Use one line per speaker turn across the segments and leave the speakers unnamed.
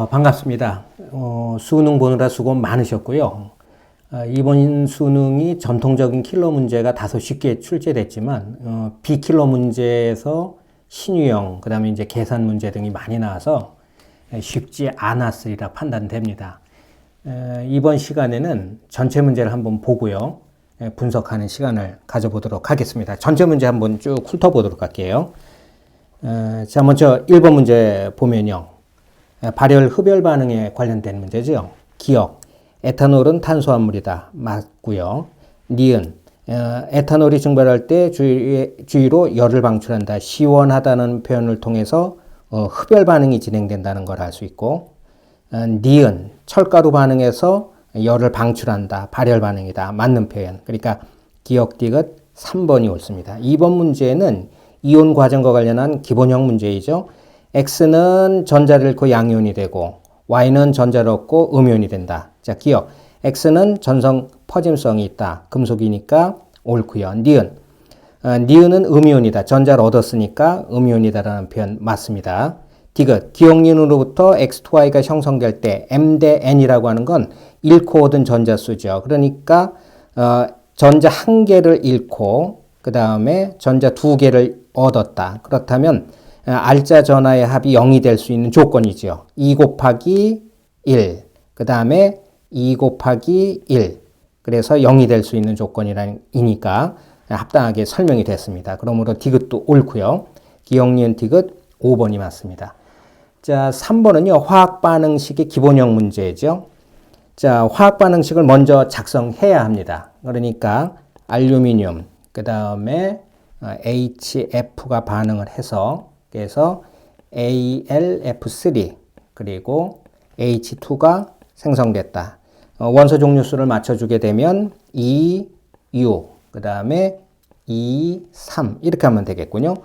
반갑습니다. 수능 보느라 수고 많으셨고요. 이번 수능이 전통적인 킬러 문제가 다소 쉽게 출제됐지만, 비킬러 문제에서 신유형, 그 다음에 이제 계산 문제 등이 많이 나와서 쉽지 않았으리라 판단됩니다. 이번 시간에는 전체 문제를 한번 보고요. 분석하는 시간을 가져보도록 하겠습니다. 전체 문제 한번 쭉 훑어보도록 할게요. 먼저 1번 문제 보면요. 발열 흡열 반응에 관련된 문제죠. 기억, 에탄올은 탄수화물이다. 맞고요. 니은, 에탄올이 증발할 때 주위로 열을 방출한다. 시원하다는 표현을 통해서 흡열 반응이 진행된다는 걸 알 수 있고, 니은, 철가루 반응에서 열을 방출한다. 발열 반응이다. 맞는 표현. 그러니까 기억 디귿 3번이 옳습니다. 2번 문제는 이온 과정과 관련한 기본형 문제이죠. X는 전자를 잃고 양이온이 되고 Y는 전자를 얻고 음이온이 된다. 자, 기억. X는 전성 퍼짐성이 있다. 금속이니까 옳고요. 니은. 니은은 음이온이다. 전자를 얻었으니까 음이온이다라는 표현 맞습니다. 디귿. 기억니은으로부터 X2Y가 형성될 때 M 대 N이라고 하는 건 잃고 얻은 전자수죠. 그러니까 전자 한 개를 잃고 그 다음에 전자 두 개를 얻었다. 그렇다면 알자 전하의 합이 0이 될 수 있는 조건이죠. 2 곱하기 1, 그 다음에 2 곱하기 1. 그래서 0이 될 수 있는 조건이니까 합당하게 설명이 됐습니다. 그러므로 디귿도 옳고요. 기억니은 디귿 5번이 맞습니다. 자, 3번은요. 화학 반응식의 기본형 문제죠. 자, 화학 반응식을 먼저 작성해야 합니다. 그러니까 알루미늄, 그 다음에 HF가 반응을 해서 그래서 AlF3 그리고 H2가 생성됐다. 원소 종류수를 맞춰주게 되면 2, 6, 그 다음에 2, 3 이렇게 하면 되겠군요.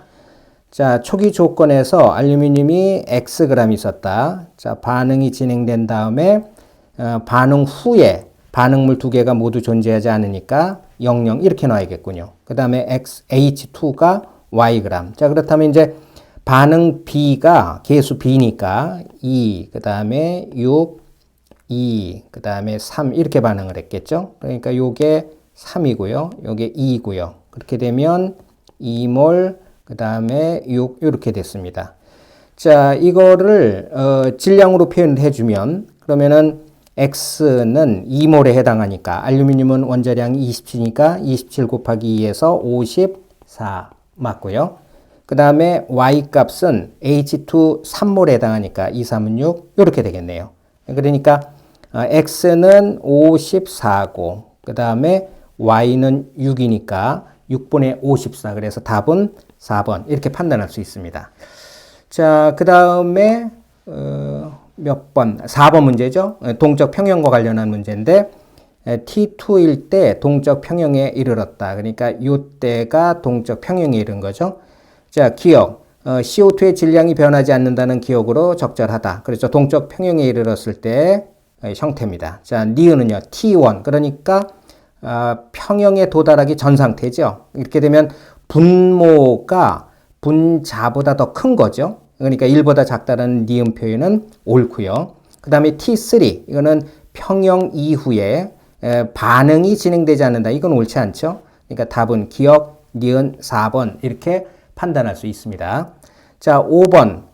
자, 초기 조건에서 알루미늄이 Xg 있었다. 자, 반응이 진행된 다음에 반응 후에 반응물 두 개가 모두 존재하지 않으니까 00 이렇게 놔야겠군요. 그 다음에 H2가 Yg. 자, 그렇다면 이제 반응 B가 계수 B니까 2, 그 다음에 6, 2, 그 다음에 3 이렇게 반응을 했겠죠. 그러니까 요게 3이고요. 요게 2이고요. 그렇게 되면 2몰, 그 다음에 6 이렇게 됐습니다. 자, 이거를 질량으로 표현을 해주면 그러면은 X는 2몰에 해당하니까 알루미늄은 원자량이 27이니까 27 곱하기 2에서 54 맞고요. 그 다음에 Y 값은 H2 3몰에 해당하니까 2, 3은 6 이렇게 되겠네요. 그러니까 X는 54고 그 다음에 Y는 6이니까 6분의 54 그래서 답은 4번 이렇게 판단할 수 있습니다. 자, 그 다음에 몇 번? 4번 문제죠. 동적 평형과 관련한 문제인데 T2일 때 동적 평형에 이르렀다. 그러니까 이때가 동적 평형에 이른 거죠. 자, 기억. CO2의 질량이 변하지 않는다는 기억으로 적절하다. 그렇죠. 동적 평형에 이르렀을 때 형태입니다. 자, 니은은요. T1. 그러니까 평형에 도달하기 전 상태죠. 이렇게 되면 분모가 분자보다 더 큰 거죠. 그러니까 1보다 작다는 니은 표현은 옳고요. 그 다음에 T3. 이거는 평형 이후에 반응이 진행되지 않는다. 이건 옳지 않죠. 그러니까 답은 기억, 니은 4번 이렇게 판단할 수 있습니다. 자, 5번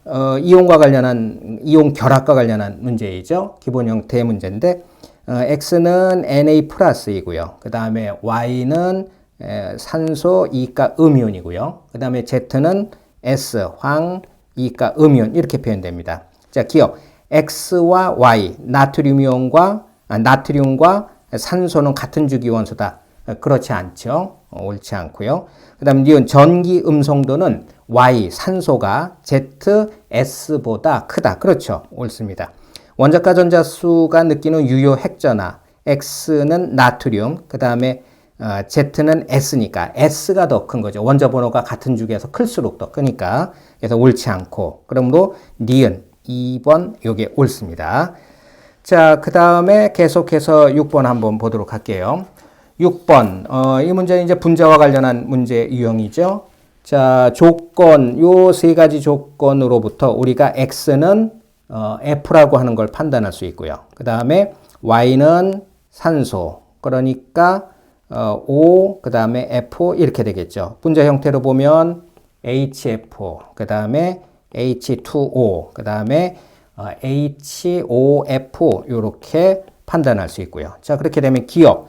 이온과 관련한 이온 결합과 관련한 문제이죠. 기본형 대문제인데 X는 Na 플러스이고요. 그 다음에 Y는 산소 이가 음이온이고요. 그 다음에 Z는 S 황 이가 음이온 이렇게 표현됩니다. 자, 기억 X와 Y 나트륨과 산소는 같은 주기 원소다. 그렇지 않죠. 옳지 않고요. 그 다음에 니은 전기 음성도는 Y 산소가 ZS보다 크다. 그렇죠. 옳습니다. 원자가 전자수가 느끼는 유효 핵전하 X는 나트륨 그 다음에 Z는 S니까 S가 더 큰 거죠. 원자 번호가 같은 주기에서 클수록 더 크니까 그래서 옳지 않고 그러므로 니은 2번 요게 옳습니다. 자, 그 다음에 계속해서 6번 한번 보도록 할게요. 6번 이 문제는 이제 분자와 관련한 문제 유형이죠. 자, 조건 요 세 가지 조건으로부터 우리가 X는 F라고 하는 걸 판단할 수 있고요. 그 다음에 Y는 산소, 그러니까 O, 그 다음에 F 이렇게 되겠죠. 분자 형태로 보면 HF, 그 다음에 H2O, 그 다음에 HOF 이렇게 판단할 수 있고요. 자, 그렇게 되면 기억.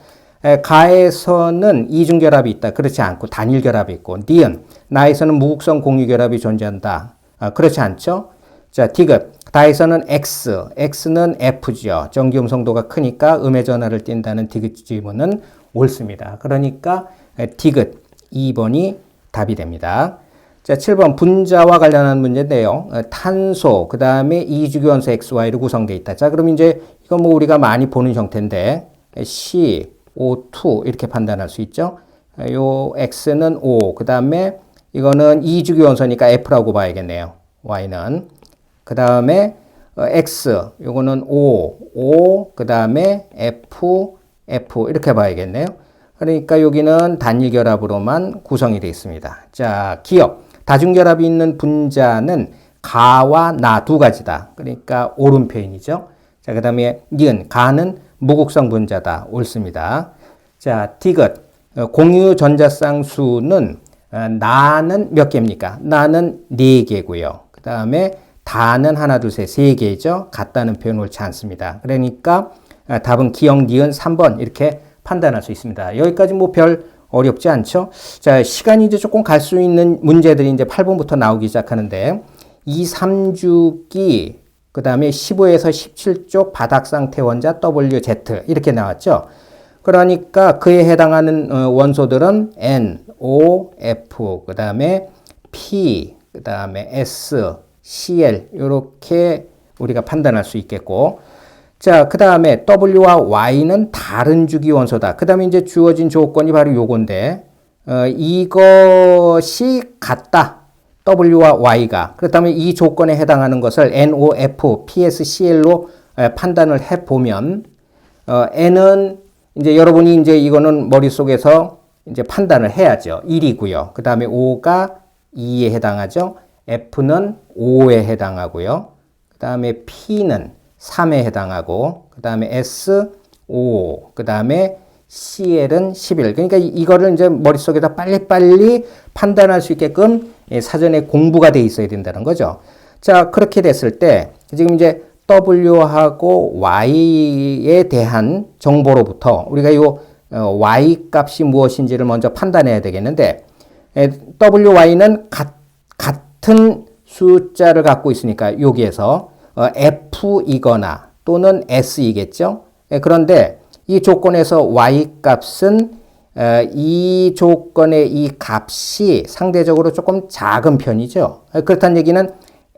가에서는 이중결합이 있다. 그렇지 않고 단일결합이 있고, 니은, 나에서는 무극성 공유결합이 존재한다. 그렇지 않죠? 자, 디귿, 다에서는 X, X는 F죠. 전기음성도가 크니까 음의 전하를 띈다는 디귿 지문은 옳습니다. 그러니까 디귿 2번이 답이 됩니다. 자, 7번 분자와 관련한 문제인데요. 탄소, 그 다음에 이주기원소 XY로 구성되어 있다. 자, 그럼 이제 이건 뭐 우리가 많이 보는 형태인데 CO2 이렇게 판단할 수 있죠. 요 X는 O, 그 다음에 이거는 이주기원소니까 F라고 봐야겠네요. Y는. 그 다음에 X, 요거는 O, 그 다음에 F 이렇게 봐야겠네요. 그러니까 여기는 단일결합으로만 구성이 되어 있습니다. 자, 기억. 다중결합이 있는 분자는 가와 나 두 가지다. 그러니까 옳은 표현이죠. 자, 그 다음에 니은, 가는 무극성 분자다. 옳습니다. 자, 디귿. 공유 전자쌍수는 나는 몇 개입니까? 나는 4개고요. 그 다음에 다는 하나, 둘, 셋, 3개죠. 같다는 표현 옳지 않습니다. 그러니까 답은 기억, 니은 3번 이렇게 판단할 수 있습니다. 여기까지 뭐 별 어렵지 않죠? 자, 시간이 이제 조금 갈 수 있는 문제들이 이제 8번부터 나오기 시작하는데 2, 3주기, 그 다음에 15에서 17쪽 바닥상태 원자 WZ 이렇게 나왔죠? 그러니까 그에 해당하는 원소들은 N, O, F, 그 다음에 P, 그 다음에 S, Cl 이렇게 우리가 판단할 수 있겠고, 자, 그 다음에 W와 Y는 다른 주기 원소다. 그 다음에 이제 주어진 조건이 바로 요건데, 이것이 같다. W와 Y가. 그렇다면 이 조건에 해당하는 것을 NOF, PSCl로 판단을 해보면, N은 이제 여러분이 이제 이거는 머릿속에서 이제 판단을 해야죠. 1이고요. 그 다음에 O가 2에 해당하죠. F는 5에 해당하고요. 그 다음에 P는 3에 해당하고, 그 다음에 S, 5, 그 다음에 CL은 11. 그러니까 이거를 이제 머릿속에다 빨리빨리 판단할 수 있게끔 사전에 공부가 돼 있어야 된다는 거죠. 자, 그렇게 됐을 때, 지금 이제 W하고 Y에 대한 정보로부터 우리가 요 Y 값이 무엇인지를 먼저 판단해야 되겠는데, WY는 같은 숫자를 갖고 있으니까 여기에서 F이거나 또는 S이겠죠. 그런데 이 조건에서 Y 값은 이 조건의 이 값이 상대적으로 조금 작은 편이죠. 그렇다는 얘기는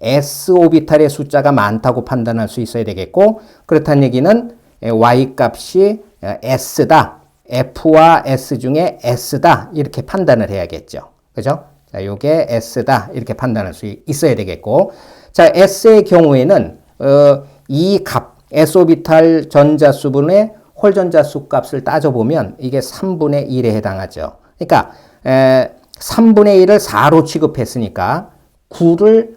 S 오비탈의 숫자가 많다고 판단할 수 있어야 되겠고, 그렇다는 얘기는 Y 값이 S다. F와 S 중에 S다. 이렇게 판단을 해야겠죠. 그죠? 자, 요게 S다. 이렇게 판단할 수 있어야 되겠고, 자, S의 경우에는 이 값, S오비탈 전자수분의 홀전자수 값을 따져보면 이게 3분의 1에 해당하죠. 그러니까 3분의 1을 4로 취급했으니까 9를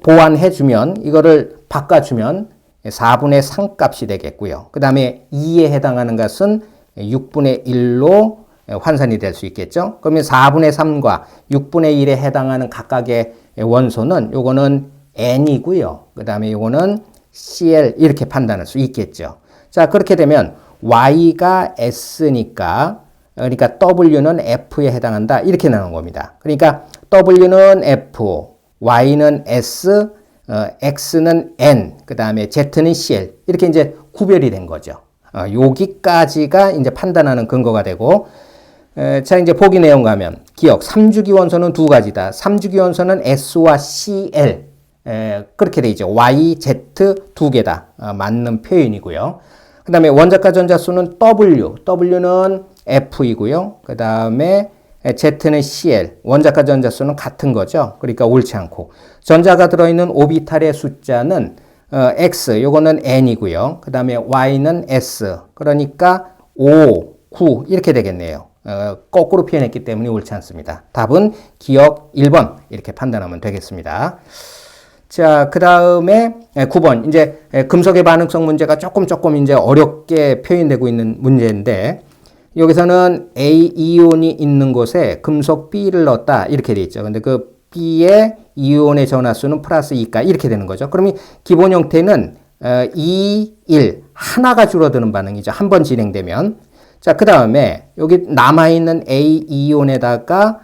보완해주면, 이거를 바꿔주면 4분의 3 값이 되겠고요. 그 다음에 2에 해당하는 것은 6분의 1로 환산이 될 수 있겠죠. 그러면 4분의 3과 6분의 1에 해당하는 각각의 원소는 요거는 N이고요. 그 다음에 요거는 Cl 이렇게 판단할 수 있겠죠. 자, 그렇게 되면 Y가 S니까, 그러니까 W는 F에 해당한다. 이렇게 나오는 겁니다. 그러니까 W는 F, Y는 S, X는 N, 그 다음에 Z는 Cl. 이렇게 이제 구별이 된 거죠. 여기까지가 이제 판단하는 근거가 되고, 자, 이제 보기 내용 가면, 기억, 3주기 원소는 두 가지다. 3주기 원소는 S와 Cl. 그렇게 돼 있죠. Y, Z 두 개다. 맞는 표현이고요. 그 다음에 원자가 전자수는 W. W는 F이고요. 그 다음에 Z는 Cl. 원자가 전자수는 같은 거죠. 그러니까 옳지 않고. 전자가 들어있는 오비탈의 숫자는 X. 요거는 N이고요. 그 다음에 Y는 S. 그러니까 5, 9 이렇게 되겠네요. 거꾸로 표현했기 때문에 옳지 않습니다. 답은 기억 1번 이렇게 판단하면 되겠습니다. 자, 그 다음에 9번. 이제 금속의 반응성 문제가 조금 이제 어렵게 표현되고 있는 문제인데, 여기서는 A 이온이 있는 곳에 금속 B를 넣었다. 이렇게 돼 있죠. 근데 그 B의 이온의 전하수는 플러스 2가 이렇게 되는 거죠. 그러면 기본 형태는 2, 1. 하나가 줄어드는 반응이죠. 한 번 진행되면. 자, 그 다음에 여기 남아있는 A 이온에다가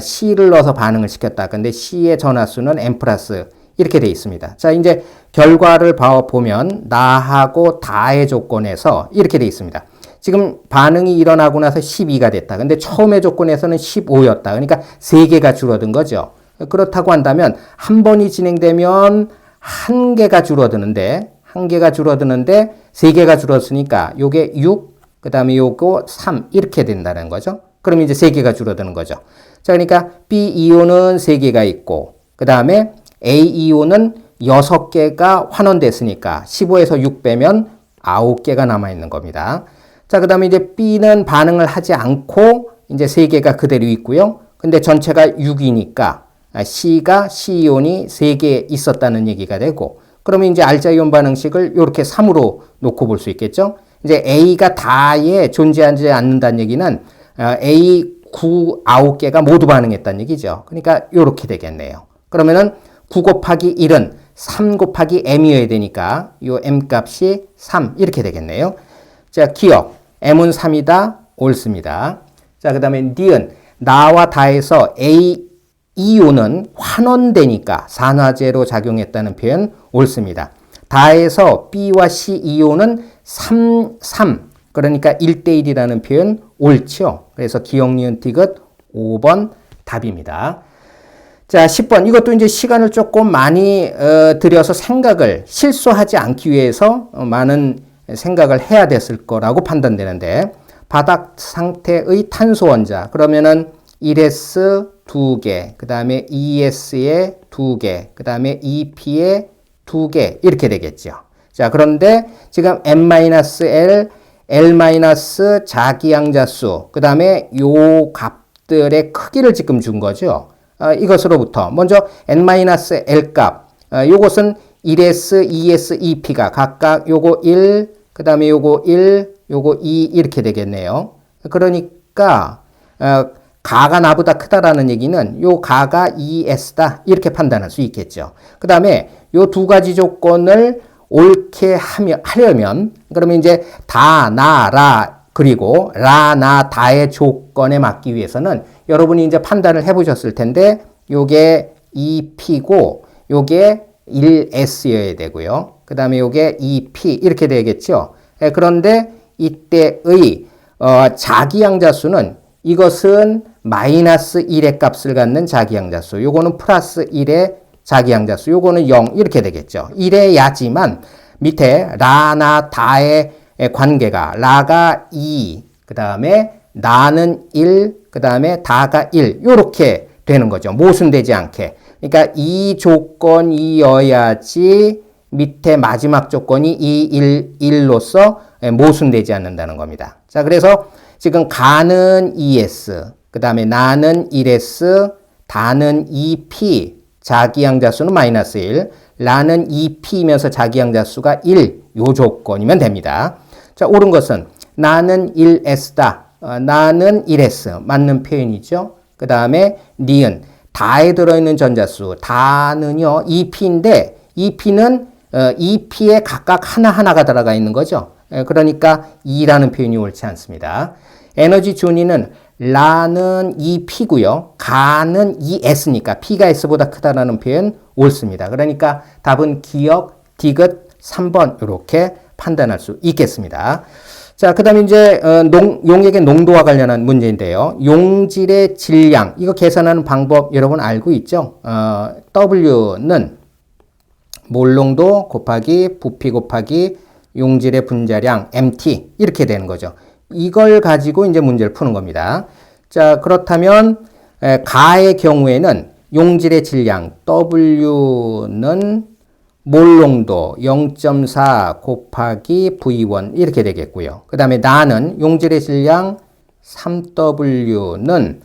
C를 넣어서 반응을 시켰다. 근데 C의 전하수는 N 플러스 이렇게 돼 있습니다. 자, 이제 결과를 보면 나하고 다의 조건에서 이렇게 돼 있습니다. 지금 반응이 일어나고 나서 12가 됐다. 근데 처음의 조건에서는 15였다. 그러니까 3개가 줄어든 거죠. 그렇다고 한다면 한 번이 진행되면 1개가 줄어드는데 3개가 줄었으니까 요게 6, 그 다음에 요거 3 이렇게 된다는 거죠. 그럼 이제 3개가 줄어드는 거죠. 자, 그러니까 B 이온은 3개가 있고 그 다음에 A 이온은 6개가 환원됐으니까 15에서 6 빼면 9개가 남아있는 겁니다. 자, 그 다음에 이제 B는 반응을 하지 않고 이제 3개가 그대로 있고요. 근데 전체가 6이니까 C가 C이온이 3개 있었다는 얘기가 되고, 그러면 이제 알자이온 반응식을 이렇게 3으로 놓고 볼 수 있겠죠. 이제 A가 다에 존재하지 않는다는 얘기는 A 9개가 모두 반응했다는 얘기죠. 그러니까 이렇게 되겠네요. 그러면은 9 곱하기 1은 3 곱하기 m이어야 되니까 이 m 값이 3 이렇게 되겠네요. 자, 기억. m은 3이다. 옳습니다. 자, 그 다음에 니은 나와 다에서 A 이온은 환원되니까 산화제로 작용했다는 표현 옳습니다. 다에서 B와 C 이온은 3, 그러니까 1대1이라는 표현 옳죠. 그래서 기억, 니은, 디귿 5번 답입니다. 자, 10번. 이것도 이제 시간을 조금 많이 들여서 생각을 실수하지 않기 위해서 많은 생각을 해야 됐을 거라고 판단되는데, 바닥 상태의 탄소 원자. 그러면은 1s 2개, 그 다음에 2s에 2개, 그 다음에 2p에 2개 이렇게 되겠죠. 자, 그런데 지금 n-l, l- 자기양자수, 그 다음에 요 값들의 크기를 지금 준 거죠. 이것으로부터 먼저 n-l 값, 요것은 1s, 2s, 2p가 각각 요거 1, 그 다음에 요거 1, 요거 2 이렇게 되겠네요. 그러니까 가가 나보다 크다라는 얘기는 요 가가 2s다 이렇게 판단할 수 있겠죠. 그 다음에 요 두 가지 조건을 옳게 하려면 그러면 이제 다, 나, 라 그리고 라, 나, 다의 조건에 맞기 위해서는 여러분이 이제 판단을 해보셨을 텐데 요게 2p고 요게 1s여야 되고요. 그 다음에 요게 2p 이렇게 되겠죠. 그런데 이때의 자기양자수는 이것은 마이너스 1의 값을 갖는 자기양자수, 요거는 플러스 1의 자기양자수, 요거는 0 이렇게 되겠죠. 1의 야지만 밑에 라, 나, 다의 관계가 라가 2, 그 다음에 나는 1, 그 다음에 다가 1 요렇게 되는 거죠. 모순되지 않게. 그러니까 이 조건이어야지 밑에 마지막 조건이 2, 1, 1로서 모순되지 않는다는 겁니다. 자, 그래서 지금 가는 2s, 그 다음에 나는 1s, 다는 2p, 자기양자수는 마이너스 1, 라는 2p이면서 자기양자수가 1, 요 조건이면 됩니다. 자, 옳은 것은 나는 1s다. 나는 1s. 맞는 표현이죠. 그 다음에 니은 다에 들어있는 전자수. 다는요 2p인데 2p는 2p에 각각 하나하나가 들어가 있는 거죠. 그러니까 2라는 표현이 옳지 않습니다. 에너지 준위는 라는 2p고요. 가는 2s니까 p가 s보다 크다라는 표현 옳습니다. 그러니까 답은 기억, 디귿 3번 이렇게 판단할 수 있겠습니다. 자, 그 다음에 이제 용액의 농도와 관련한 문제인데요. 용질의 질량, 이거 계산하는 방법 여러분 알고 있죠? W는 몰농도 곱하기 부피 곱하기 용질의 분자량 MT 이렇게 되는 거죠. 이걸 가지고 이제 문제를 푸는 겁니다. 자, 그렇다면 가의 경우에는 용질의 질량 W는 몰농도 0.4 곱하기 V1 이렇게 되겠고요. 그 다음에 나는 용질의 질량 3W는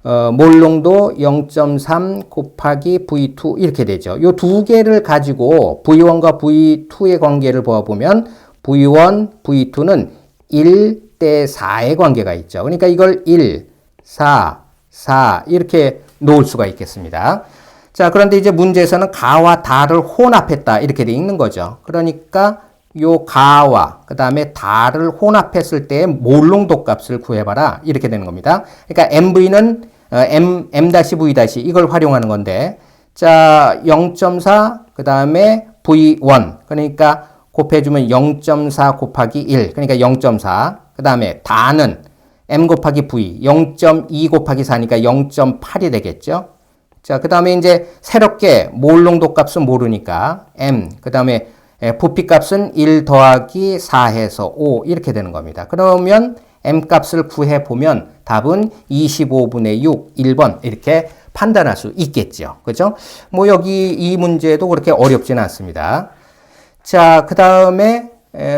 몰농도 0.3 곱하기 V2 이렇게 되죠. 이 두 개를 가지고 V1과 V2의 관계를 보아보면 V1, V2는 1대 4의 관계가 있죠. 그러니까 이걸 1, 4, 4 이렇게 놓을 수가 있겠습니다. 자, 그런데 이제 문제에서는 가와 다를 혼합했다 이렇게 돼 있는 거죠. 그러니까 요 가와 그 다음에 다를 혼합했을 때의 몰농도 값을 구해봐라 이렇게 되는 겁니다. 그러니까 MV는 M-V- 이걸 활용하는 건데, 자 0.4 그 다음에 V1 그러니까 곱해주면 0.4 곱하기 1 그러니까 0.4 그 다음에 다는 M 곱하기 V 0.2 곱하기 4니까 0.8이 되겠죠. 자, 그 다음에 이제 새롭게 몰농도 값은 모르니까 M 그 다음에 부피 값은 1 더하기 4 해서 5 이렇게 되는 겁니다. 그러면 M 값을 구해보면 답은 25분의 6, 1번 이렇게 판단할 수 있겠죠. 그죠? 뭐 여기 이 문제도 그렇게 어렵지는 않습니다. 자, 그 다음에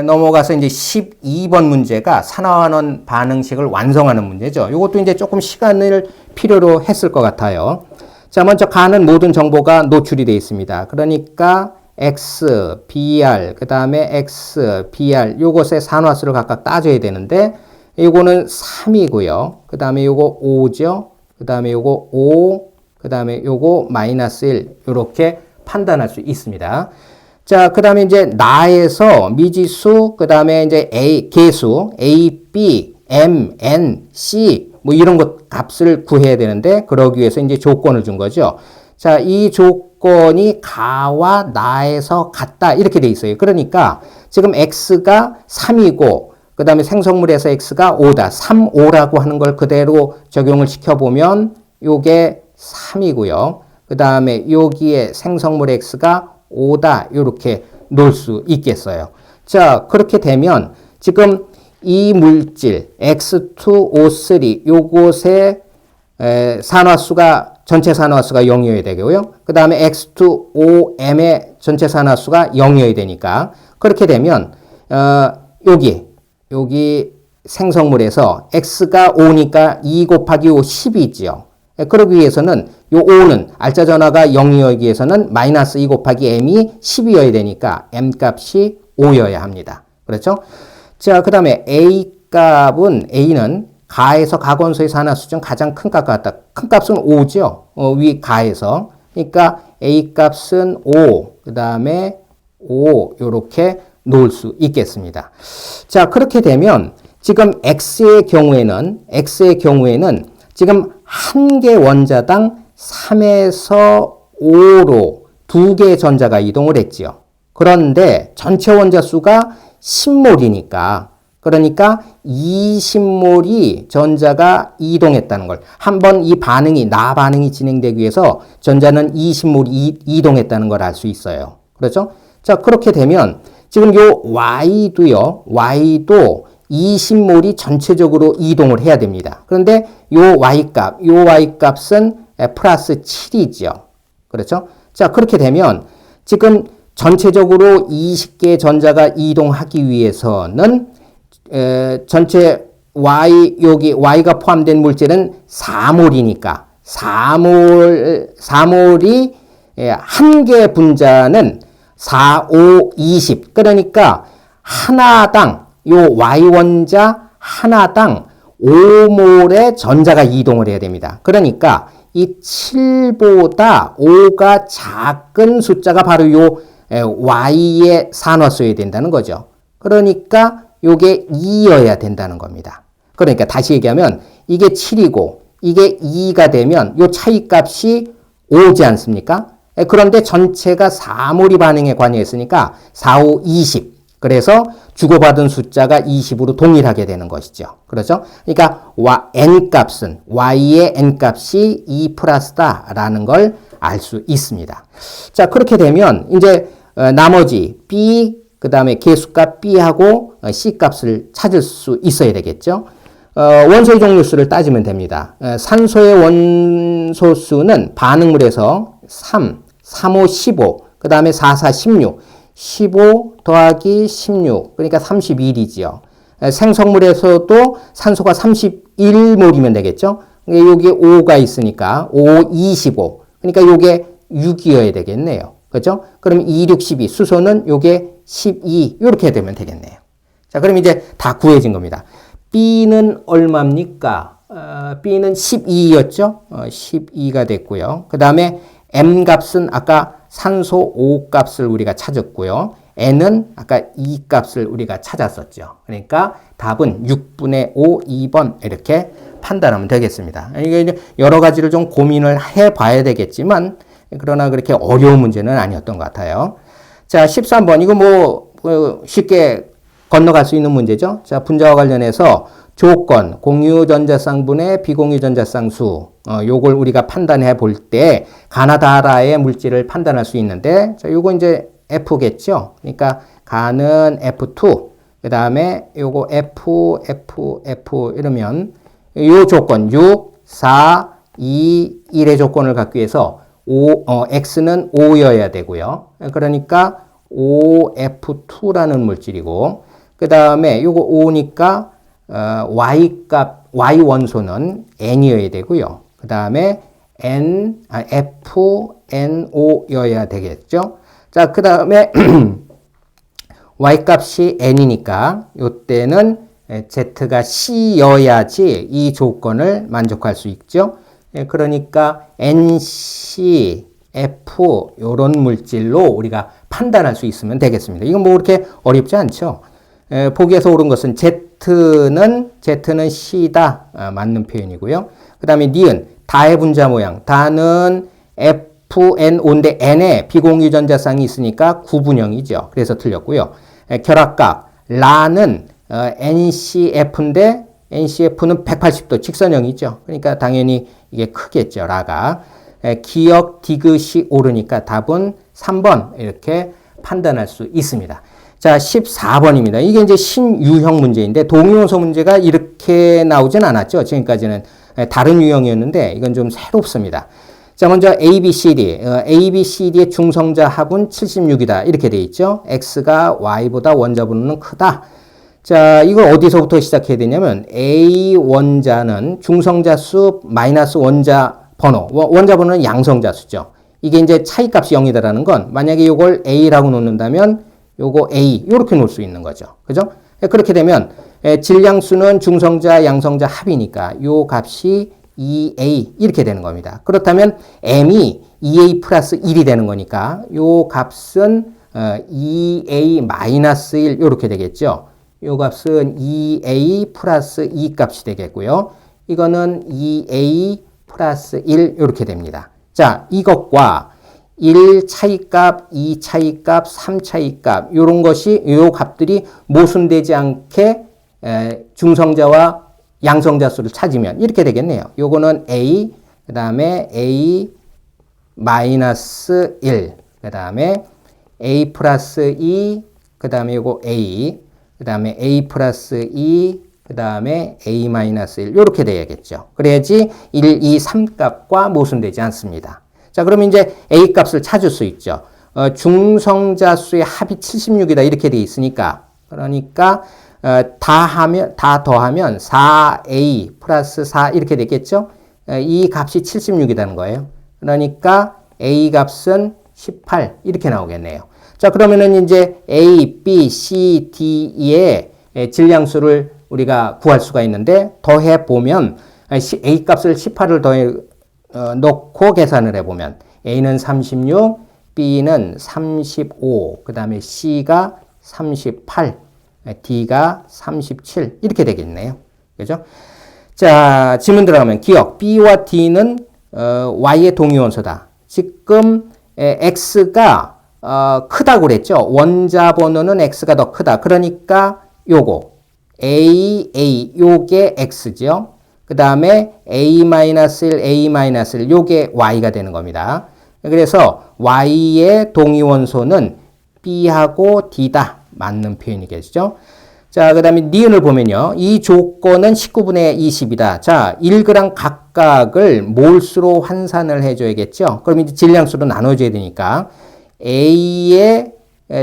넘어가서 이제 12번 문제가 산화환원 반응식을 완성하는 문제죠. 이것도 이제 조금 시간을 필요로 했을 것 같아요. 자, 먼저 가는 모든 정보가 노출이 되어 있습니다. 그러니까 X, BR, 그 다음에 X, BR 요것의 산화수를 각각 따져야 되는데 요거는 3이고요. 그 다음에 요거 5죠. 그 다음에 요거 5, 그 다음에 요거 마이너스 1 요렇게 판단할 수 있습니다. 자, 그 다음에 이제 나에서 미지수, 그 다음에 이제 A, 개수, A, B, M, N, C 뭐 이런 것 값을 구해야 되는데 그러기 위해서 이제 조건을 준 거죠. 자, 이 조건이 가와 나에서 같다 이렇게 돼 있어요. 그러니까 지금 X가 3이고 그 다음에 생성물에서 X가 5다. 3, 5라고 하는 걸 그대로 적용을 시켜보면 요게 3이고요. 그 다음에 여기에 생성물 X가 5다. 이렇게 놓을 수 있겠어요. 자, 그렇게 되면 지금 이 물질 X2O3 요것의 산화수가 전체 산화수가 0이어야 되고요. 그 다음에 X2OM의 전체 산화수가 0이어야 되니까 그렇게 되면 여기 생성물에서 X가 5니까 2 곱하기 5 10이지요. 그러기 위해서는 요 5는 알짜 전화가 0이어야 위해서는 마이너스 2 곱하기 M이 10이어야 되니까 M 값이 5여야 합니다. 그렇죠? 자, 그 다음에 A는 가에서 가건소의 산화수 중 가장 큰 값 같다. 큰 값은 5죠. 위 가에서. 그러니까 A 값은 5, 그 다음에 5 요렇게 놓을 수 있겠습니다. 자, 그렇게 되면 지금 X의 경우에는 지금 한 개 원자당 3에서 5로 두 개의 전자가 이동을 했지요. 그런데 전체 원자 수가 10몰이니까 그러니까 20몰이 전자가 이동했다는 걸 한번 이 반응이 나 반응이 진행되기 위해서 전자는 20몰이 이동했다는 걸 알 수 있어요. 그렇죠? 자, 그렇게 되면 지금 요 Y도 20몰이 전체적으로 이동을 해야 됩니다. 그런데 요 Y값은 플러스 7이죠. 그렇죠? 자, 그렇게 되면 지금 전체적으로 20개의 전자가 이동하기 위해서는 전체 여기 Y가 포함된 물질은 4몰이니까 4몰이 한 개 분자는 4, 5, 20 그러니까 하나당 요 Y 원자 하나당 5몰의 전자가 이동을 해야 됩니다. 그러니까 이 7보다 5가 작은 숫자가 바로 요 Y의 산화수여야 된다는 거죠. 그러니까 요게 2여야 된다는 겁니다. 그러니까 다시 얘기하면 이게 7이고 이게 2가 되면 요 차이값이 5지 않습니까? 그런데 전체가 4몰이 반응에 관여했으니까 4, 5, 20. 그래서 주고받은 숫자가 20으로 동일하게 되는 것이죠. 그렇죠? 그러니까 n값은 y의 n값이 2 플러스다라는 걸 알 수 있습니다. 자, 그렇게 되면 이제 나머지 b 그 다음에 개수값 b하고 c 값을 찾을 수 있어야 되겠죠. 원소의 종류수를 따지면 됩니다. 산소의 원소수는 반응물에서 3, 3, 5, 15, 그 다음에 4, 4, 16, 15 더하기 16, 그러니까 31이지요. 생성물에서도 산소가 31몰이면 되겠죠. 여기 5가 있으니까 5, 25. 그러니까 요게 6이어야 되겠네요. 그죠? 그럼 2, 6, 12. 수소는 요게 12. 이렇게 되면 되겠네요. 자, 그럼 이제 다 구해진 겁니다. B는 얼마입니까? B는 12였죠? 12가 됐고요. 그 다음에 M 값은 아까 산소 5 값을 우리가 찾았고요. N은 아까 2 값을 우리가 찾았었죠. 그러니까 답은 6분의 5, 2번 이렇게 판단하면 되겠습니다. 이게 여러 가지를 좀 고민을 해봐야 되겠지만 그러나 그렇게 어려운 문제는 아니었던 것 같아요. 자, 13번. 이거 뭐 쉽게 건너갈 수 있는 문제죠. 자, 분자와 관련해서 조건, 공유전자쌍분의 비공유전자쌍수, 요걸 우리가 판단해 볼 때 가나다라의 물질을 판단할 수 있는데, 자, 요거 이제 F겠죠. 그러니까 가는 F2, 그 다음에 요거 F 이러면 요 조건 6, 4, 2, 1의 조건을 갖기 위해서 X는 5여야 되고요. 그러니까 OF2라는 물질이고, 그 다음에 요거 5니까 Y 원소는 N이어야 되고요. 그 다음에 FNO여야 되겠죠. 자, 그 다음에 Y 값이 N이니까 요때는 Z가 C여야지 이 조건을 만족할 수 있죠. 그러니까 NC, F 요런 물질로 우리가 판단할 수 있으면 되겠습니다. 이건 뭐 그렇게 어렵지 않죠. 보기에서 옳은 것은 Z는 C다. 맞는 표현이고요. 그 다음에 니은 다의 분자 모양. 다는 FNO인데 N에 비공유전자쌍이 있으니까 구분형이죠. 그래서 틀렸고요. 결합각 라는 NCF인데 NCF는 180도 직선형이죠. 그러니까 당연히 이게 크겠죠. 라가. 기억 디귿이 옳으니까 답은 3번 이렇게 판단할 수 있습니다. 자, 14번입니다. 이게 이제 신유형 문제인데 동위원소 문제가 이렇게 나오진 않았죠. 지금까지는 다른 유형이었는데 이건 좀 새롭습니다. 자, 먼저 ABCD. ABCD의 중성자 합은 76이다. 이렇게 돼 있죠. X가 Y보다 원자번호는 크다. 자, 이걸 어디서부터 시작해야 되냐면 A 원자는 중성자 수 마이너스 원자 번호. 원자 번호는 양성자 수죠. 이게 이제 차이값이 0이다라는 건 만약에 이걸 A라고 놓는다면 요거 A 요렇게 놓을 수 있는 거죠. 그죠? 그렇게 되면 질량수는 중성자 양성자 합이니까 요 값이 2A 이렇게 되는 겁니다. 그렇다면 M이 2A 플러스 1이 되는 거니까 요 값은 2A 마이너스 1 요렇게 되겠죠. 요 값은 2A 플러스 2 값이 되겠고요. 이거는 2A 플러스 1 요렇게 됩니다. 자, 이것과 1 차이값, 2 차이값, 3 차이값 요런 것이 요 값들이 모순되지 않게 중성자와 양성자 수를 찾으면 이렇게 되겠네요. 요거는 A, 그 다음에 A 마이너스 1, 그 다음에 A 플러스 2, 그 다음에 요거 A, 그 다음에 A 플러스 2, 그 다음에 A 마이너스 1 요렇게 돼야겠죠. 그래야지 1, 2, 3 값과 모순되지 않습니다. 자, 그러면 이제 A 값을 찾을 수 있죠. 중성자 수의 합이 76이다 이렇게 돼 있으니까 그러니까 다 더하면 4A 플러스 4 이렇게 되겠죠. 이 값이 76이라는 거예요. 그러니까 A 값은 18 이렇게 나오겠네요. 자, 그러면은 이제 A, B, C, D의 질량수를 우리가 구할 수가 있는데 더해 보면 A 값을 18을 더해 넣고 계산을 해보면 A는 36, B는 35, 그 다음에 C가 38, D가 37 이렇게 되겠네요. 그죠? 자, 지문 들어가면 기억 B와 D는 Y의 동위원소다. 지금 X가 크다고 그랬죠. 원자 번호는 X가 더 크다. 그러니까 요거 A, 요게 X죠. 그 다음에 A-1, A-1, 요게 Y가 되는 겁니다. 그래서 Y의 동위원소는 B하고 D다. 맞는 표현이겠죠. 자, 그 다음에 니은을 보면요. 이 조건은 19분의 20이다. 자, 1g 각각을 몰수로 환산을 해줘야겠죠. 그럼 이제 질량수로 나눠줘야 되니까 A의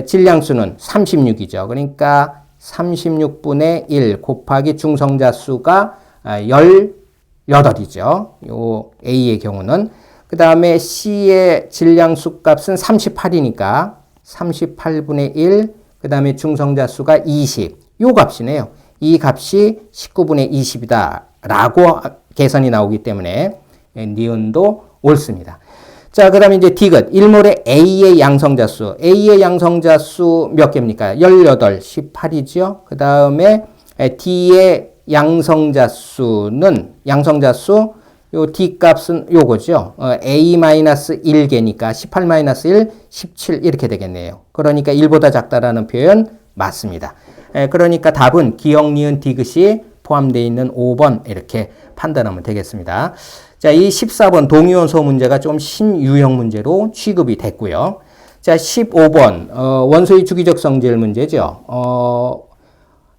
질량수는 36이죠. 그러니까 36분의 1 곱하기 중성자 수가 16 8이죠. 요 A의 경우는. 그 다음에 C의 질량수 값은 38이니까 38분의 1, 그 다음에 중성자 수가 20. 요 값이네요. 이 값이 19분의 20이다. 라고 계산이 나오기 때문에 니은도 옳습니다. 자, 그 다음에 이제 디귿. 1몰의 A의 양성자수. A의 양성자수 몇 개입니까? 18, 18이죠. 그 다음에 D의 양성자수는, 양성자수, 요 D 값은 요거죠. A-1개니까 18-1, 17 이렇게 되겠네요. 그러니까 1보다 작다라는 표현 맞습니다. 그러니까 답은 기역, 니은, 디귿이 포함되어 있는 5번 이렇게 판단하면 되겠습니다. 자, 이 14번 동위원소 문제가 좀 신유형 문제로 취급이 됐고요. 자, 15번 원소의 주기적 성질 문제죠.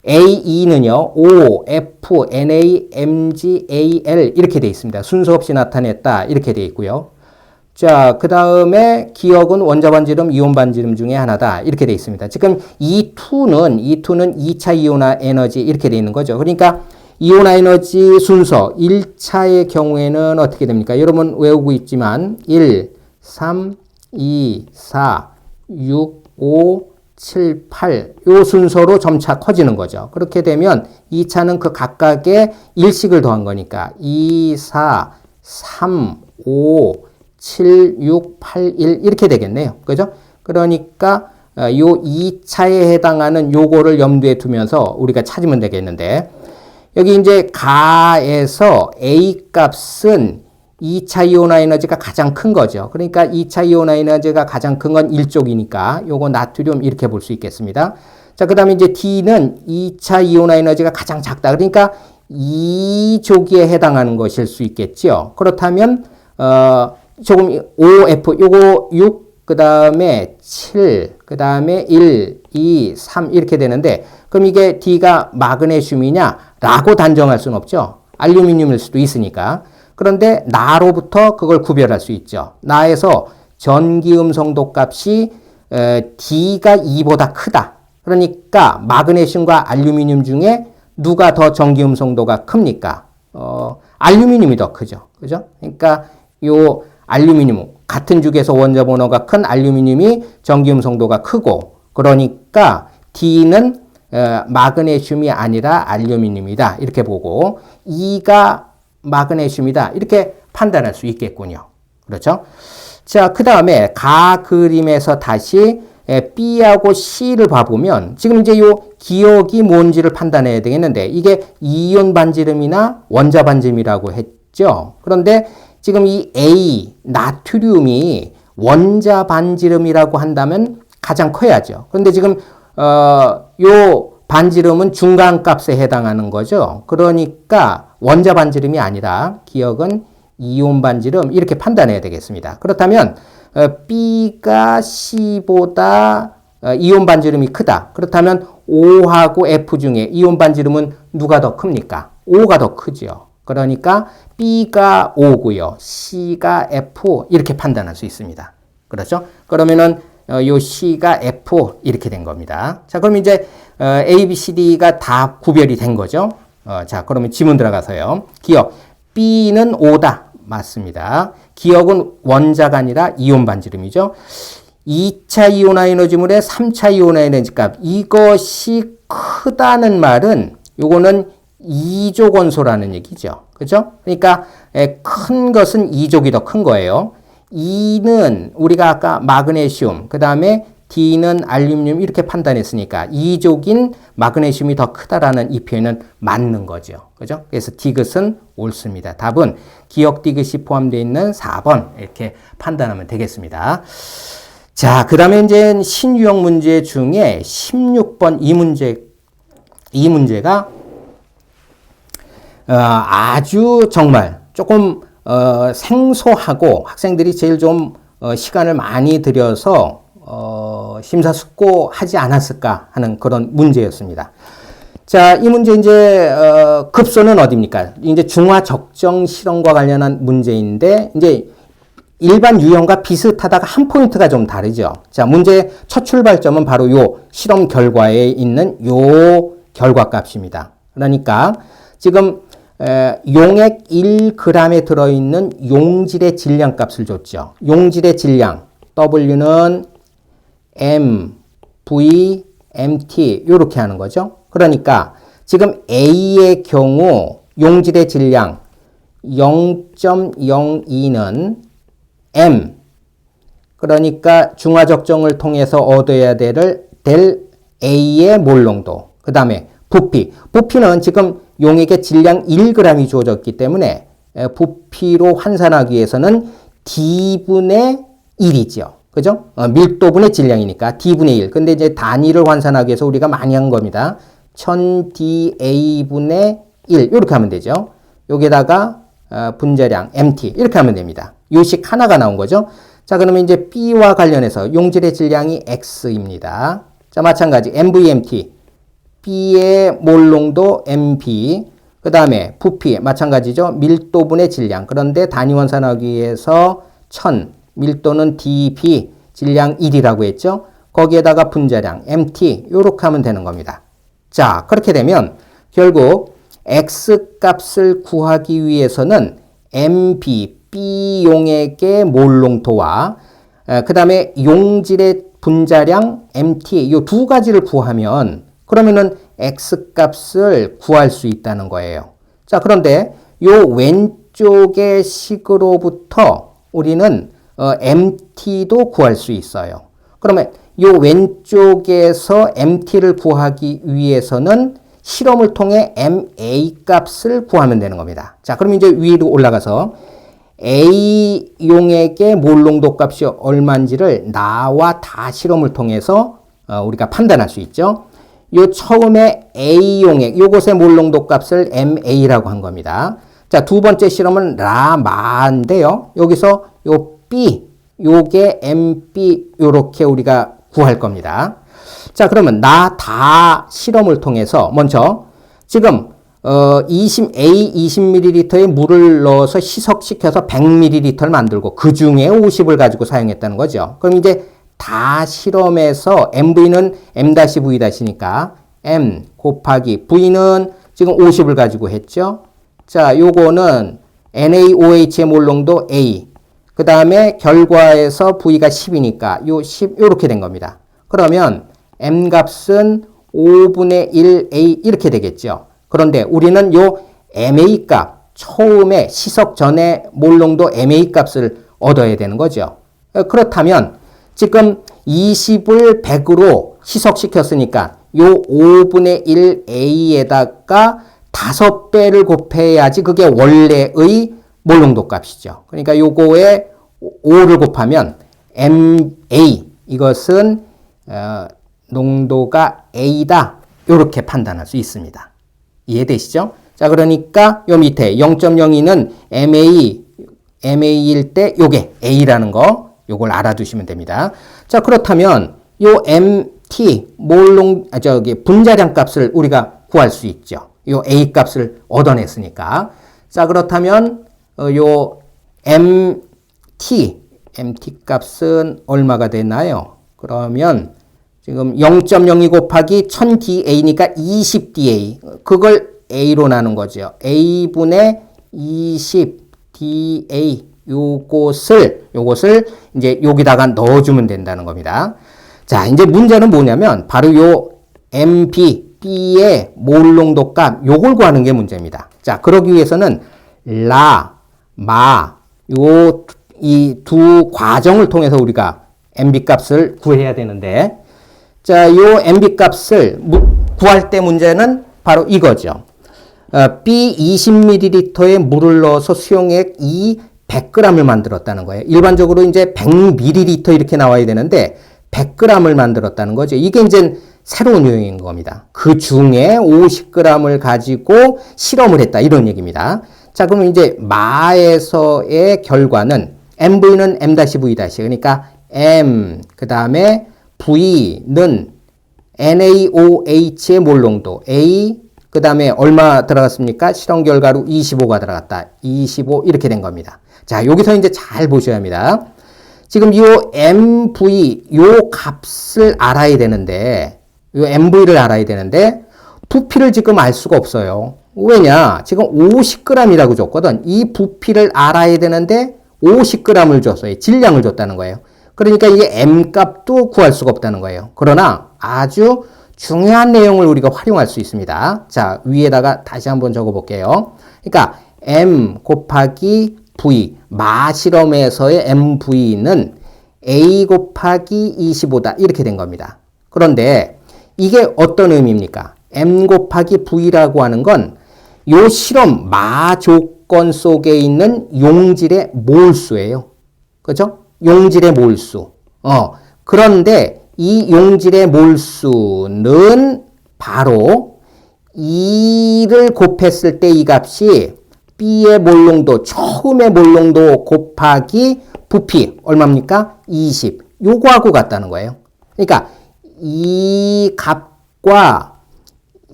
A2는요, O, F, NA, MG, AL 이렇게 돼 있습니다. 순서 없이 나타냈다 이렇게 돼 있고요. 자, 그 다음에 기역은 원자 반지름, 이온 반지름 중에 하나다 이렇게 돼 있습니다. 지금 E2는 2차 이온화 에너지 이렇게 돼 있는 거죠. 그러니까 이온화 에너지 순서 1차의 경우에는 어떻게 됩니까? 여러분 외우고 있지만 1, 3, 2, 4, 6, 5, 7, 8 요 순서로 점차 커지는 거죠. 그렇게 되면 2차는 그 각각의 일식을 더한 거니까 2, 4, 3, 5, 7, 6, 8, 1 이렇게 되겠네요. 그죠? 그러니까 요 2차에 해당하는 요거를 염두에 두면서 우리가 찾으면 되겠는데 여기 이제 가에서 A 값은 2차 이온화 에너지가 가장 큰 거죠. 그러니까 2차 이온화 에너지가 가장 큰 건 1족이니까 요거 나트륨 이렇게 볼 수 있겠습니다. 자, 그 다음에 이제 D는 2차 이온화 에너지가 가장 작다. 그러니까 2족에 해당하는 것일 수 있겠죠. 그렇다면 조금 OF 요거 6, 그 다음에 7, 그 다음에 1, 2, 3 이렇게 되는데 그럼 이게 D가 마그네슘이냐 라고 단정할 수는 없죠. 알루미늄일 수도 있으니까. 그런데 나로부터 그걸 구별할 수 있죠. 나에서 전기음성도 값이 D가 2보다 크다. 그러니까 마그네슘과 알루미늄 중에 누가 더 전기음성도가 큽니까? 알루미늄이 더 크죠. 그죠? 그러니까 요 알루미늄 같은 죽에서 원자 번호가 큰 알루미늄이 전기음성도가 크고 그러니까 D는 마그네슘이 아니라 알루미늄이다. 이렇게 보고 E가 마그네슘이다. 이렇게 판단할 수 있겠군요. 그렇죠? 자, 그 다음에 가 그림에서 다시 B하고 C를 봐보면 지금 이제 요 기역이 뭔지를 판단해야 되겠는데 이게 이온 반지름이나 원자 반지름이라고 했죠. 그런데 지금 이 A, 나트륨이 원자 반지름이라고 한다면 가장 커야죠. 그런데 지금 요 반지름은 중간값에 해당하는 거죠. 그러니까 원자 반지름이 아니라 기역은 이온 반지름 이렇게 판단해야 되겠습니다. 그렇다면 B가 C보다 이온 반지름이 크다. 그렇다면 O하고 F 중에 이온 반지름은 누가 더 큽니까? O가 더 크죠. 그러니까 B가 O고요. C가 F 이렇게 판단할 수 있습니다. 그렇죠? 그러면은 요 C가 F 이렇게 된 겁니다. 자, 그럼 이제 A, B, C, D가 다 구별이 된 거죠. 자, 그러면 지문 들어가서요. 기역 B는 O다. 맞습니다. 기역은 원자가 아니라 이온 반지름이죠. 2차 이온화 에너지물의 3차 이온화 에너지 값 이것이 크다는 말은 요거는 2족 원소라는 얘기죠. 그죠? 그러니까 큰 것은 2족이 더 큰 거예요. E는 우리가 아까 마그네슘, 그 다음에 D는 알루미늄 이렇게 판단했으니까 2족인 마그네슘이 더 크다라는 이 표현은 맞는 거죠. 그죠? 그래서 디귿은 옳습니다. 답은 기역 디귿이 포함되어 있는 4번 이렇게 판단하면 되겠습니다. 자, 그 다음에 이제 신유형 문제 중에 16번 이 문제가 아주 정말 조금 생소하고 학생들이 제일 좀 시간을 많이 들여서 심사숙고하지 않았을까 하는 그런 문제였습니다. 자, 이 문제 이제 급소는 어디입니까? 이제 중화 적정 실험과 관련한 문제인데 이제 일반 유형과 비슷하다가 한 포인트가 좀 다르죠. 자, 문제의 첫 출발점은 바로 요 실험 결과에 있는 요 결과값입니다. 그러니까 지금 용액 1g에 들어있는 용질의 질량 값을 줬죠. 용질의 질량 W는 M, V, MT 이렇게 하는 거죠. 그러니까 지금 A의 경우 용질의 질량 0.02는 M, 그러니까 중화적정을 통해서 얻어야 될 A의 몰농도, 그 다음에 부피. 부피는 지금 용액의 질량 1g이 주어졌기 때문에 부피로 환산하기 위해서는 D분의 1이죠. 그죠? 밀도분의 질량이니까 D분의 1. 근데 이제 단위를 환산하기 위해서 우리가 많이 한 겁니다. 1000dA분의 1. 이렇게 하면 되죠. 여기다가 분자량 MT. 이렇게 하면 됩니다. 요식 하나가 나온 거죠. 자, 그러면 이제 B와 관련해서 용질의 질량이 X입니다. 자, 마찬가지 MVMT. B의 몰농도 MB. 그 다음에 부피. 마찬가지죠. 밀도분의 질량. 그런데 단위 환산하기 위해서 1000. 밀도는 dB, 질량 1이라고 했죠. 거기에다가 분자량 MT 이렇게 하면 되는 겁니다. 자, 그렇게 되면 결국 X값을 구하기 위해서는 MB, B 용액의 몰농도와 그 다음에 용질의 분자량 MT 이 두 가지를 구하면 그러면은 X값을 구할 수 있다는 거예요. 자, 그런데 요 왼쪽의 식으로부터 우리는 MT도 구할 수 있어요. 그러면 이 왼쪽에서 MT를 구하기 위해서는 실험을 통해 MA 값을 구하면 되는 겁니다. 자, 그럼 이제 위로 올라가서 A 용액의 몰농도 값이 얼마인지를 나와 다 실험을 통해서 우리가 판단할 수 있죠. 요 처음에 A 용액, 요것의 몰농도 값을 MA라고 한 겁니다. 자, 두 번째 실험은 라마인데요. 여기서 요 B, 요게 MB, 요렇게 우리가 구할 겁니다. 자, 그러면 나 다 실험을 통해서 먼저 지금 A 20ml의 물을 넣어서 희석시켜서 100ml를 만들고 그 중에 50을 가지고 사용했다는 거죠. 그럼 이제 다 실험해서 MV는 M-V-니까 M 곱하기 V는 지금 50을 가지고 했죠. 자, 요거는 NaOH의 몰농도 A. 그 다음에 결과에서 V가 10이니까 요 10 요렇게 된 겁니다. 그러면 M 값은 5분의 1A 이렇게 되겠죠. 그런데 우리는 요 MA 값, 처음에 희석 전에 몰농도 MA 값을 얻어야 되는 거죠. 그렇다면 지금 20을 100으로 희석시켰으니까 요 5분의 1A에다가 5배를 곱해야지 그게 원래의 몰농도 값이죠. 그러니까 요거에 5를 곱하면 MA, 이것은 농도가 A다. 이렇게 판단할 수 있습니다. 이해되시죠? 자, 그러니까 요 밑에 0.02는 MA일 때 요게 A라는 거, 요걸 알아두시면 됩니다. 자, 그렇다면 요 MT, 분자량 값을 우리가 구할 수 있죠. 요 A 값을 얻어냈으니까. 자, 그렇다면 요 MT 값은 얼마가 되나요? 그러면 지금 0.02 곱하기 1000dA니까 20dA. 그걸 A로 나눈 거죠. A분의 20dA. 요것을 이제 여기다가 넣어주면 된다는 겁니다. 자, 이제 문제는 뭐냐면 바로 요 MB, B의 몰농도 값 요걸 구하는 게 문제입니다. 자, 그러기 위해서는 이 두 과정을 통해서 우리가 MB 값을 구해야 되는데, 자, 요 MB 값을 구할 때 문제는 바로 이거죠. B 20ml의 물을 넣어서 수용액 E 100g을 만들었다는 거예요. 일반적으로 이제 100ml 이렇게 나와야 되는데 100g을 만들었다는 거죠. 이게 이제 새로운 유형인 겁니다. 그 중에 50g을 가지고 실험을 했다. 이런 얘기입니다. 자, 그러면 이제 마에서의 결과는 MV는 M-V- 그러니까 M, 그 다음에 V는 NaOH의 몰농도 A, 그 다음에 얼마 들어갔습니까? 실험 결과로 25가 들어갔다. 25 이렇게 된 겁니다. 자, 여기서 이제 잘 보셔야 합니다. 지금 요 MV, 요 값을 알아야 되는데, 요 MV를 알아야 되는데, 부피를 지금 알 수가 없어요. 왜냐? 지금 50g이라고 줬거든. 이 부피를 알아야 되는데 50g을 줬어요. 질량을 줬다는 거예요. 그러니까 이게 M값도 구할 수가 없다는 거예요. 그러나 아주 중요한 내용을 우리가 활용할 수 있습니다. 자, 위에다가 다시 한번 적어 볼게요. 그러니까 M 곱하기 V, 마실험에서의 MV는 A 곱하기 25다. 이렇게 된 겁니다. 그런데 이게 어떤 의미입니까? M 곱하기 V라고 하는 건 요 실험 마조건 속에 있는 용질의 몰수예요. 그죠? 용질의 몰수. 그런데 이 용질의 몰수는 바로 2를 곱했을 때 이 값이 B의 몰농도, 처음의 몰농도 곱하기 부피, 얼마입니까? 20. 요거하고 같다는 거예요. 그러니까 이 값과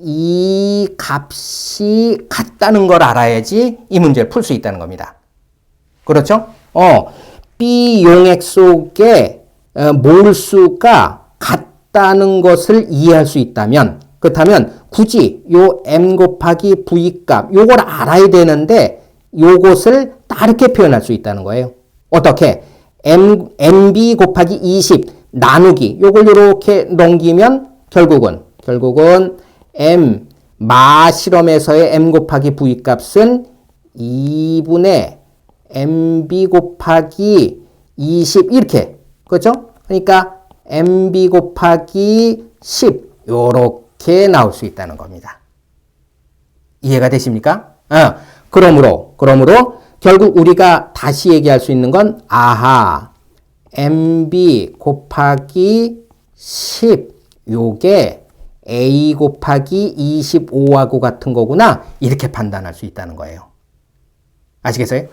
이 값이 같다는 걸 알아야지 이 문제를 풀 수 있다는 겁니다. 그렇죠? B 용액 속에 몰수가 같다는 것을 이해할 수 있다면, 그렇다면 굳이 요 M 곱하기 V 값, 요걸 알아야 되는데 요것을 다르게 표현할 수 있다는 거예요. 어떻게? MB 곱하기 20 나누기, 요걸 이렇게 넘기면 결국은 M 마실험에서의 M 곱하기 V 값은 2분의 MB 곱하기 20 이렇게, 그렇죠? 그러니까 MB 곱하기 10 요렇게 나올 수 있다는 겁니다. 이해가 되십니까? 그러므로 결국 우리가 다시 얘기할 수 있는 건 MB 곱하기 10 요게 A 곱하기 25하고 같은 거구나. 이렇게 판단할 수 있다는 거예요. 아시겠어요?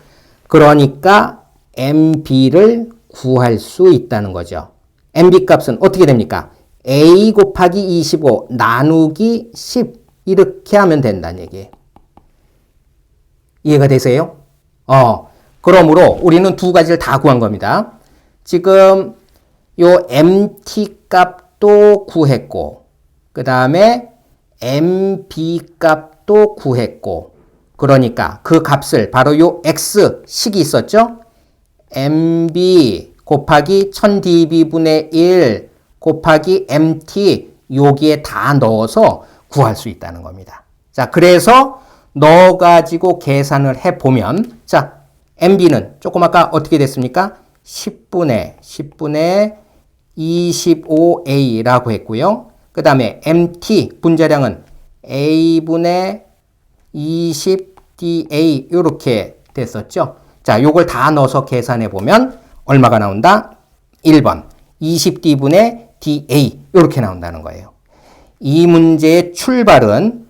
그러니까 MB를 구할 수 있다는 거죠. MB 값은 어떻게 됩니까? A 곱하기 25 나누기 10 이렇게 하면 된다는 얘기예요. 이해가 되세요? 그러므로 우리는 두 가지를 다 구한 겁니다. 지금 요 MT 값도 구했고, 그 다음에 MB 값도 구했고, 그러니까 그 값을 바로 요 X식이 있었죠? MB 곱하기 1000dB분의 1 곱하기 MT 여기에 다 넣어서 구할 수 있다는 겁니다. 자, 그래서 넣어가지고 계산을 해보면, 자, MB는 조금 아까 어떻게 됐습니까? 10분의 25A라고 했고요. 그 다음에 MT 분자량은 A분의 20DA 이렇게 됐었죠. 자, 요걸 다 넣어서 계산해 보면 얼마가 나온다? 1번 20D분의 DA 이렇게 나온다는 거예요. 이 문제의 출발은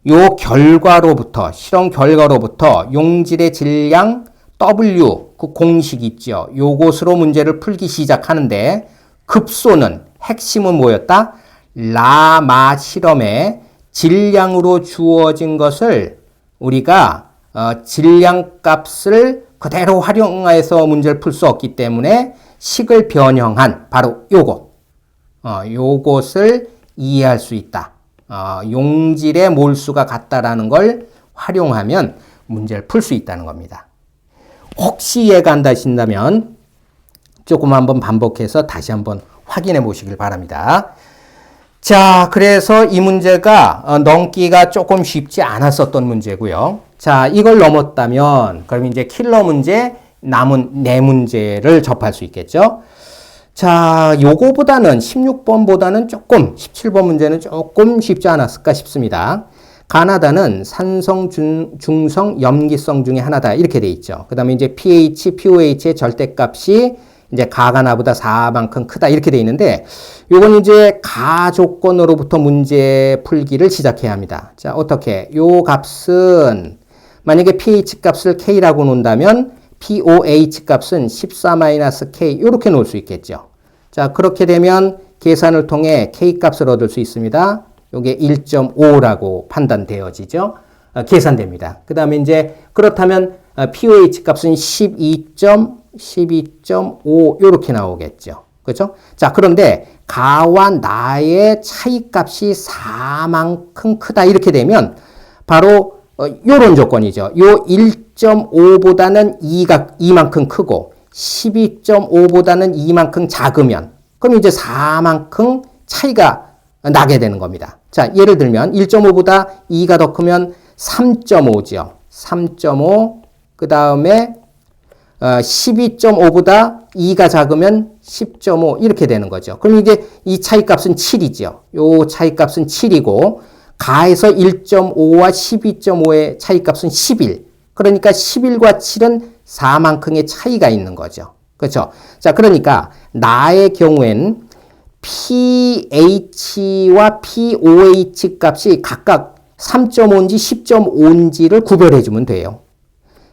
요 결과로부터, 실험 결과로부터 용질의 질량 W 그 공식 있죠. 요것으로 문제를 풀기 시작하는데, 급소는 핵심은 뭐였다? 라마 실험의 질량으로 주어진 것을 우리가 질량 값을 그대로 활용해서 문제를 풀 수 없기 때문에 식을 변형한 바로 요것을 이해할 수 있다. 용질의 몰수가 같다라는 걸 활용하면 문제를 풀 수 있다는 겁니다. 혹시 이해가 안 되신다면 조금 한번 반복해서 다시 한번 확인해 보시길 바랍니다. 자, 그래서 이 문제가 넘기가 조금 쉽지 않았었던 문제고요. 자, 이걸 넘었다면 그럼 이제 킬러 문제, 남은 네 문제를 접할 수 있겠죠. 자, 요거보다는 16번보다는 조금 17번 문제는 조금 쉽지 않았을까 싶습니다. 가나다는 산성, 중성, 염기성 중에 하나다 이렇게 돼 있죠. 그 다음에 이제 pH, pOH의 절대값이 이제 가가 나보다 4만큼 크다 이렇게 돼 있는데, 요건 이제 가 조건으로부터 문제 풀기를 시작해야 합니다. 자, 어떻게? 요 값은 만약에 pH 값을 K라고 놓는다면 pOH 값은 14-K 이렇게 놓을 수 있겠죠. 자, 그렇게 되면 계산을 통해 K 값을 얻을 수 있습니다. 요게 1.5라고 판단되어지죠. 계산됩니다. 그 다음에 이제 그렇다면 pOH 값은 12.5 이렇게 나오겠죠. 그렇죠? 자, 그런데 가와 나의 차이 값이 4만큼 크다 이렇게 되면 바로 요런 조건이죠. 요 1.5보다는 2만큼 크고 12.5보다는 2만큼 작으면 그럼 이제 4만큼 차이가 나게 되는 겁니다. 자, 예를 들면 1.5보다 2가 더 크면 3.5죠. 3.5 그 다음에 12.5보다 2가 작으면 10.5 이렇게 되는 거죠. 그럼 이게 이 차이값은 7이죠. 요 차이값은 7이고 가에서 1.5와 12.5의 차이값은 11. 그러니까 11과 7은 4만큼의 차이가 있는 거죠. 그렇죠? 자, 그러니까 나의 경우엔 pH와 pOH 값이 각각 3.5인지 10.5인지를 구별해 주면 돼요.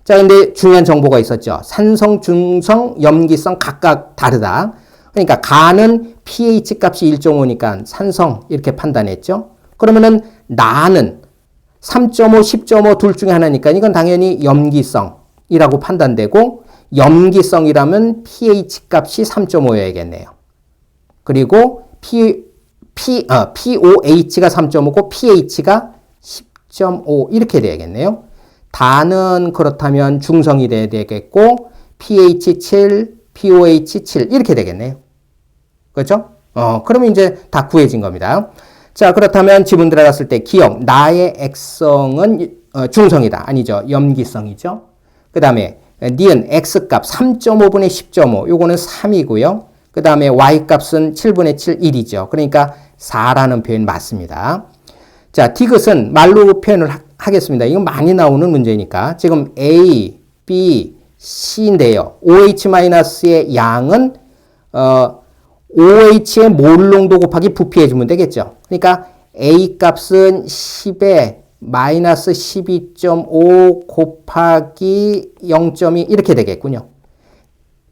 자, 근데 중요한 정보가 있었죠. 산성, 중성, 염기성 각각 다르다. 그러니까 가는 pH 값이 1.5니까 산성 이렇게 판단했죠. 그러면은 나는 3.5, 10.5 둘 중에 하나니까 이건 당연히 염기성이라고 판단되고 염기성이라면 pH 값이 3.5여야겠네요. 그리고 pOH가 3.5고 pH가 10.5 이렇게 돼야겠네요. 다는 그렇다면 중성이 돼야 되겠고 pH 7, pOH 7 이렇게 되겠네요. 그렇죠? 그러면 이제 다 구해진 겁니다. 자, 그렇다면 지문 들어갔을 때 기억, 나의 X성은 중성이다. 아니죠. 염기성이죠. 그 다음에 니은 X값 3.5분의 10.5 요거는 3이고요. 그 다음에 Y값은 7분의 7, 1이죠. 그러니까 4라는 표현 맞습니다. 자, 디귿은 말로 표현을 하겠습니다. 이건 많이 나오는 문제니까. 지금 A, B, C인데요. OH-의 양은 OH의 몰 농도 곱하기 부피해주면 되겠죠. 그러니까 A 값은 10에 마이너스 12.5 곱하기 0.2 이렇게 되겠군요.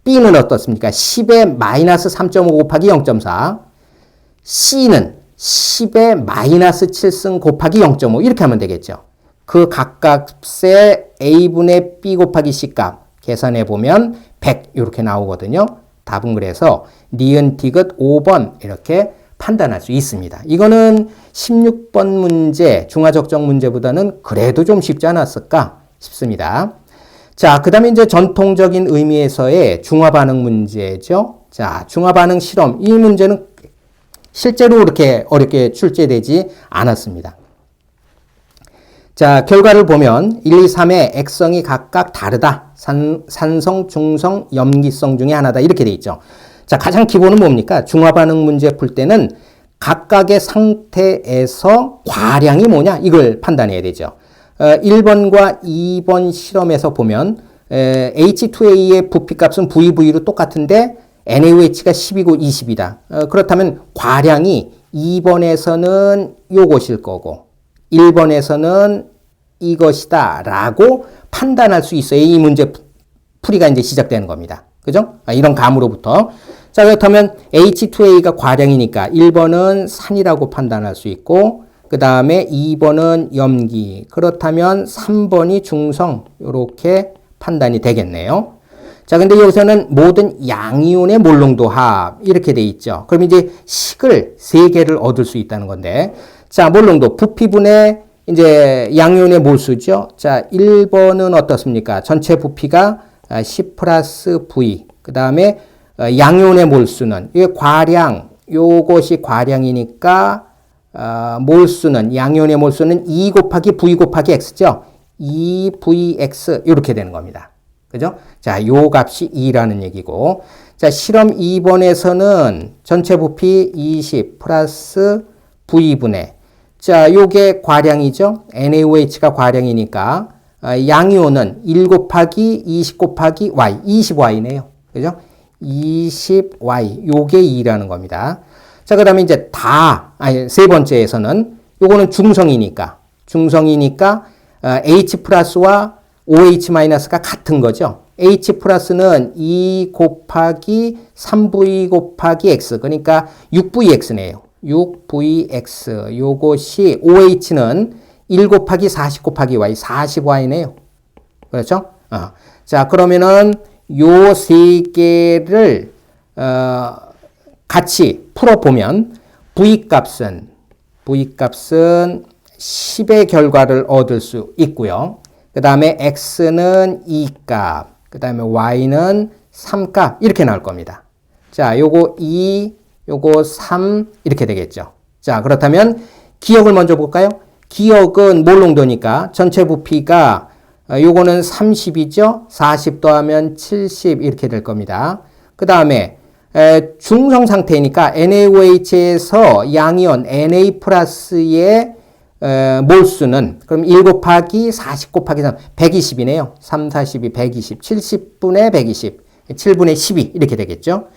B는 어떻습니까? 10에 마이너스 3.5 곱하기 0.4. C는 10에 마이너스 7승 곱하기 0.5 이렇게 하면 되겠죠. 그 각각의 A분의 B 곱하기 C 값 계산해 보면 100 이렇게 나오거든요. 답은 그래서 니은 디귿 5번 이렇게 판단할 수 있습니다. 이거는 16번 문제, 중화적정 문제보다는 그래도 좀 쉽지 않았을까 싶습니다. 자, 그 다음에 이제 전통적인 의미에서의 중화반응 문제죠. 자, 중화반응 실험. 이 문제는 실제로 그렇게 어렵게 출제되지 않았습니다. 자, 결과를 보면 1, 2, 3의 액성이 각각 다르다. 산성, 중성, 염기성 중에 하나다. 이렇게 돼 있죠. 자, 가장 기본은 뭡니까? 중화반응 문제 풀 때는 각각의 상태에서 과량이 뭐냐? 이걸 판단해야 되죠. 1번과 2번 실험에서 보면 H2A의 부피값은 VV로 똑같은데 NaOH가 10이고 20이다. 그렇다면 과량이 2번에서는 요것일 거고 1번에서는 이것이다 라고 판단할 수 있어야 이 문제 풀이가 이제 시작되는 겁니다. 그죠? 이런 감으로부터. 자, 그렇다면 H2A가 과량이니까 1번은 산이라고 판단할 수 있고 그 다음에 2번은 염기. 그렇다면 3번이 중성. 이렇게 판단이 되겠네요. 자, 근데 여기서는 모든 양이온의 몰농도 합. 이렇게 돼 있죠. 그럼 이제 식을 3개를 얻을 수 있다는 건데. 자, 몰농도 부피분의 이제 양이온의 몰수죠. 자, 1번은 어떻습니까? 전체 부피가 10 플러스 V. 그 다음에 양이온의 몰수는, 이게 과량, 요것이 과량이니까 몰수는, 양이온의 몰수는 2 곱하기 V 곱하기 X죠. 2VX 이렇게 되는 겁니다. 그죠? 자, 요 값이 2라는 얘기고. 자, 실험 2번에서는 전체 부피 20 플러스 V분의. 자, 요게 과량이죠. NaOH가 과량이니까 양이온은 1 곱하기 20 곱하기 Y, 20Y네요. 그죠? 20Y, 요게 2라는 겁니다. 자, 그 다음에 이제 세 번째에서는 요거는 중성이니까 H 플러스와 OH 마이너스가 같은 거죠. H 플러스는 2 곱하기 3V 곱하기 X, 그러니까 6VX네요. 6VX, 요것이 OH는 1 곱하기 40 곱하기 Y, 40Y네요. 그렇죠? 자, 그러면은 요 세 개를 같이 풀어보면 V값은 10의 결과를 얻을 수 있고요. 그 다음에 x는 2값, 그 다음에 y는 3값 이렇게 나올 겁니다. 자, 요거 2, 요거 3 이렇게 되겠죠. 자, 그렇다면 기억을 먼저 볼까요? 기억은 몰롱도니까 전체 부피가 요거는 30이죠. 40 더하면 70 이렇게 될 겁니다. 그 다음에 중성 상태니까 NaOH에서 양이온 Na 플러스의 몰수는 그럼 1 곱하기 40 곱하기 3 120이네요. 3, 42, 120, 70분의 120, 7분의 12 이렇게 되겠죠.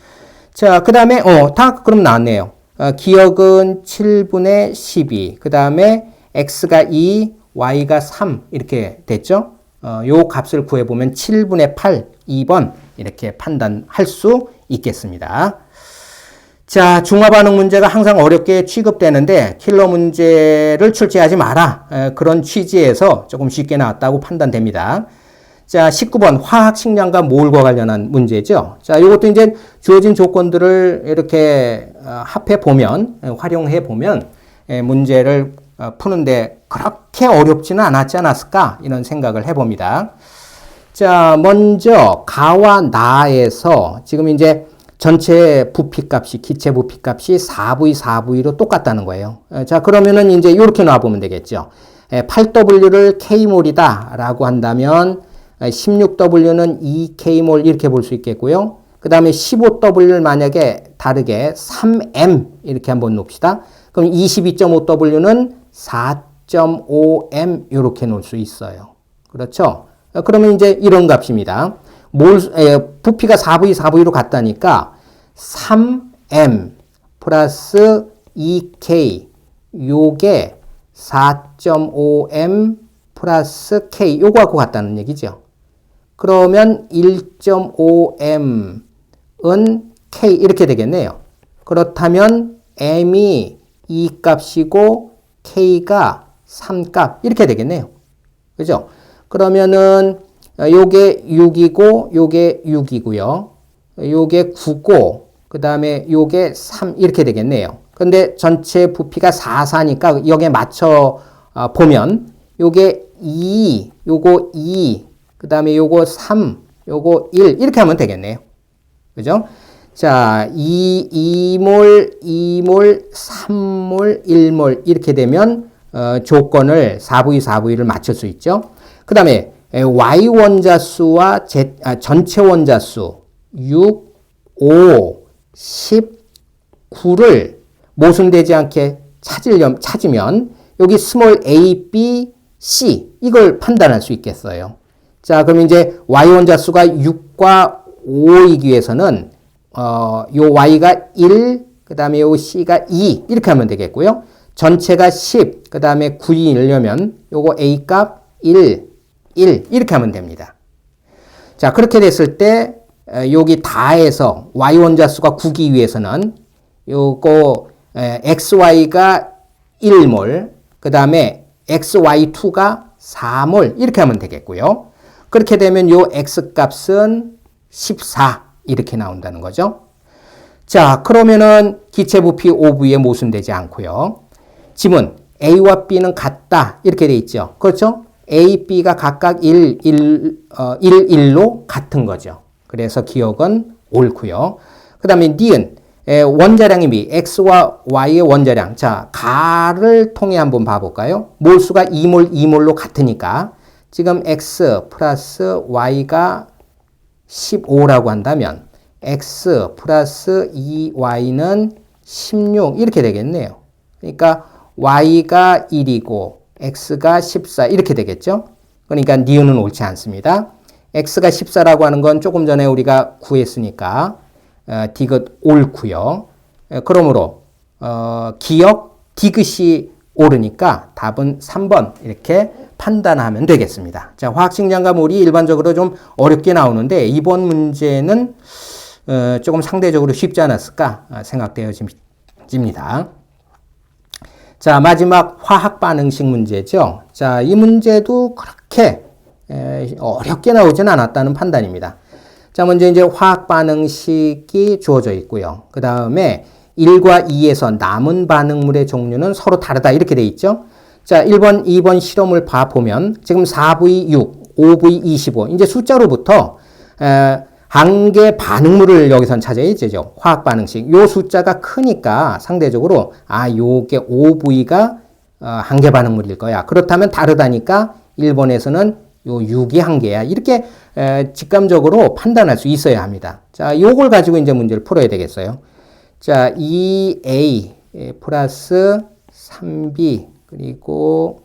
자, 그 다음에 다 그럼 나왔네요. 기억은 7분의 12, 그 다음에 x가 2, y가 3 이렇게 됐죠. 요 값을 구해보면 7분의 8, 2번 이렇게 판단할 수 있겠습니다. 자, 중화반응 문제가 항상 어렵게 취급되는데 킬러 문제를 출제하지 마라. 그런 취지에서 조금 쉽게 나왔다고 판단됩니다. 자, 19번 화학식량과 몰과 관련한 문제죠. 자, 이것도 이제 주어진 조건들을 이렇게 합해 보면, 활용해 보면 문제를 푸는데 그렇게 어렵지는 않았지 않았을까 이런 생각을 해봅니다. 자, 먼저 가와 나에서 지금 이제 전체 부피값이 기체 부피값이 4V 4V로 똑같다는 거예요. 자, 그러면은 이제 이렇게 놔보면 되겠죠. 8W를 K몰이다라고 한다면 16W는 2K몰 이렇게 볼 수 있겠고요. 그 다음에 15W를 만약에 다르게 3M 이렇게 한번 놓읍시다. 그럼 22.5W는 4.5M 이렇게 놓을 수 있어요. 그렇죠? 그러면 이제 이런 값입니다. 부피가 4V, 4V로 같다니까 3M 플러스 2K 요게 4.5M 플러스 K 요거하고 같다는 얘기죠. 그러면 1.5M은 K 이렇게 되겠네요. 그렇다면 M이 2값이고 K가 3값 이렇게 되겠네요. 그죠? 그러면은 요게 6이고 요게 6이고요. 요게 9고 그 다음에 요게 3 이렇게 되겠네요. 근데 전체 부피가 4, 4니까 여기에 맞춰 보면 요게 2, 요거 2, 그 다음에 요거 3, 요거 1 이렇게 하면 되겠네요. 그죠? 자, 2몰, 2몰, 3몰, 1몰 이렇게 되면 조건을 4V, 4V를 맞출 수 있죠. 그 다음에 Y 원자수와 전체 원자수 6, 5, 10, 9를 모순되지 않게 찾으면 여기 스몰 a, b, c 이걸 판단할 수 있겠어요. 자, 그럼 이제 Y 원자수가 6과 5이기 위해서는 요 y가 1, 그 다음에 요 c가 2 이렇게 하면 되겠고요. 전체가 10, 그 다음에 9이려면 요거 a 값 1, 1 이렇게 하면 됩니다. 자, 그렇게 됐을 때 여기 다해서 y 원자수가 9기 위해서는 요거 xy가 1몰, 그 다음에 xy2가 4몰 이렇게 하면 되겠고요. 그렇게 되면 요 x값은 14 이렇게 나온다는 거죠. 자, 그러면은 기체 부피 5V에 모순되지 않고요. 지문 A와 B는 같다 이렇게 돼 있죠. 그렇죠? A, B가 각각 1, 1로 같은 거죠. 그래서 기억은 옳고요. 그 다음에 니은 원자량이 미 X와 Y의 원자량. 자, 가를 통해 한번 봐볼까요? 몰수가 2몰, 2몰로 같으니까 지금 X 플러스 Y가 15라고 한다면 X 플러스 2Y는 16 이렇게 되겠네요. 그러니까 Y가 1이고 X가 14 이렇게 되겠죠. 그러니까 니은은 옳지 않습니다. X가 14라고 하는 건 조금 전에 우리가 구했으니까 디귿 옳고요. 그러므로 기억 디귿이 옳으니까 답은 3번 이렇게 판단하면 되겠습니다. 자, 화학식량과 몰이 일반적으로 좀 어렵게 나오는데 이번 문제는 조금 상대적으로 쉽지 않았을까 생각되어집니다. 자, 마지막 화학 반응식 문제죠. 자, 이 문제도 그렇게 어렵게 나오진 않았다는 판단입니다. 자, 먼저 이제 화학 반응식이 주어져 있고요. 그 다음에 1과 2에서 남은 반응물의 종류는 서로 다르다 이렇게 돼 있죠. 자, 1번, 2번 실험을 봐보면 지금 4V 6, 5V 25 이제 숫자로부터 한계 반응물을 여기선 찾아야 되죠. 화학 반응식. 요 숫자가 크니까 상대적으로 요게 5V가 한계 반응물일 거야. 그렇다면 다르다니까 1번에서는 요 6이 한계야. 이렇게 직감적으로 판단할 수 있어야 합니다. 자, 요걸 가지고 이제 문제를 풀어야 되겠어요. 자, 2A 플러스 3B 그리고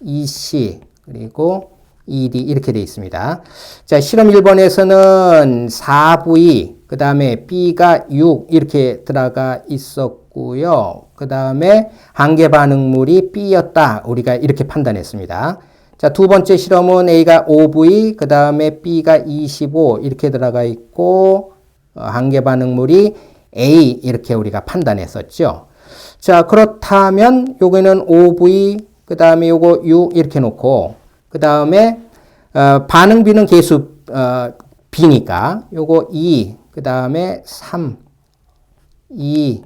2C 그리고 2D 이렇게 돼 있습니다. 자, 실험 1번에서는 4V 그 다음에 B가 6 이렇게 들어가 있었고요. 그 다음에 한계 반응물이 B였다. 우리가 이렇게 판단했습니다. 자, 두 번째 실험은 A가 5V 그 다음에 B가 25 이렇게 들어가 있고 한계 반응물이 A 이렇게 우리가 판단했었죠. 자, 그렇다면 여기는 5V 그 다음에 요거 6 이렇게 놓고 그 다음에 반응 비는 계수 B니까 요거 2 그 다음에 3 2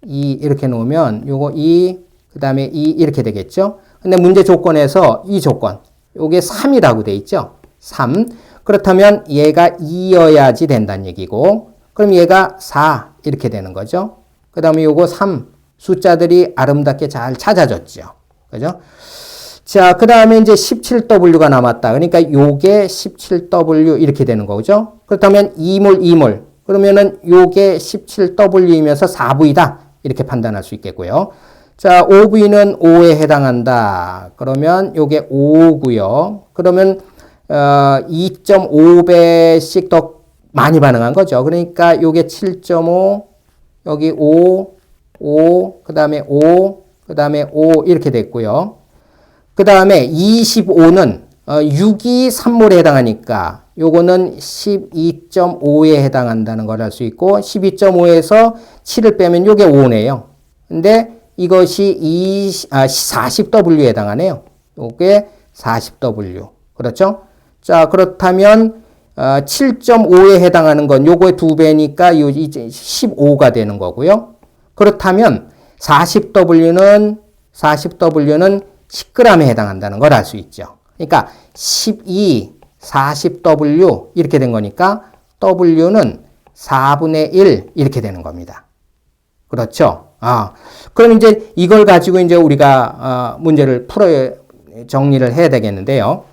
이렇게 놓으면 요거 2 그 다음에 2 이렇게 되겠죠. 근데 문제 조건에서 이 조건 요게 3이라고 돼 있죠. 3 그렇다면 얘가 2여야지 된다는 얘기고 그럼 얘가 4 이렇게 되는 거죠. 그 다음에 요거 3 숫자들이 아름답게 잘 찾아졌죠. 그죠? 자, 그 다음에 이제 17W가 남았다. 그러니까 요게 17W 이렇게 되는 거죠. 그렇다면 2몰. 그러면은 요게 17W이면서 4V다. 이렇게 판단할 수 있겠고요. 자, 5V는 5에 해당한다. 그러면 요게 5고요. 그러면 2.5배씩 더 많이 반응한 거죠. 그러니까 요게 7.5, 여기 5, 그 다음에 5, 그 다음에 5 이렇게 됐고요. 그 다음에 25는 6이 3몰에 해당하니까 요거는 12.5에 해당한다는 걸 알 수 있고 12.5에서 7을 빼면 요게 5네요. 근데 이것이 40W에 해당하네요. 요게 40W. 그렇죠? 자, 그렇다면 7.5에 해당하는 건 요거의 2배니까 요 이제 15가 되는 거고요. 그렇다면 40W는 10g에 해당한다는 걸 알 수 있죠. 그러니까 12, 40W 이렇게 된 거니까 W는 4분의 1 이렇게 되는 겁니다. 그렇죠? 그럼 이제 이걸 가지고 이제 우리가 문제를 정리를 해야 되겠는데요.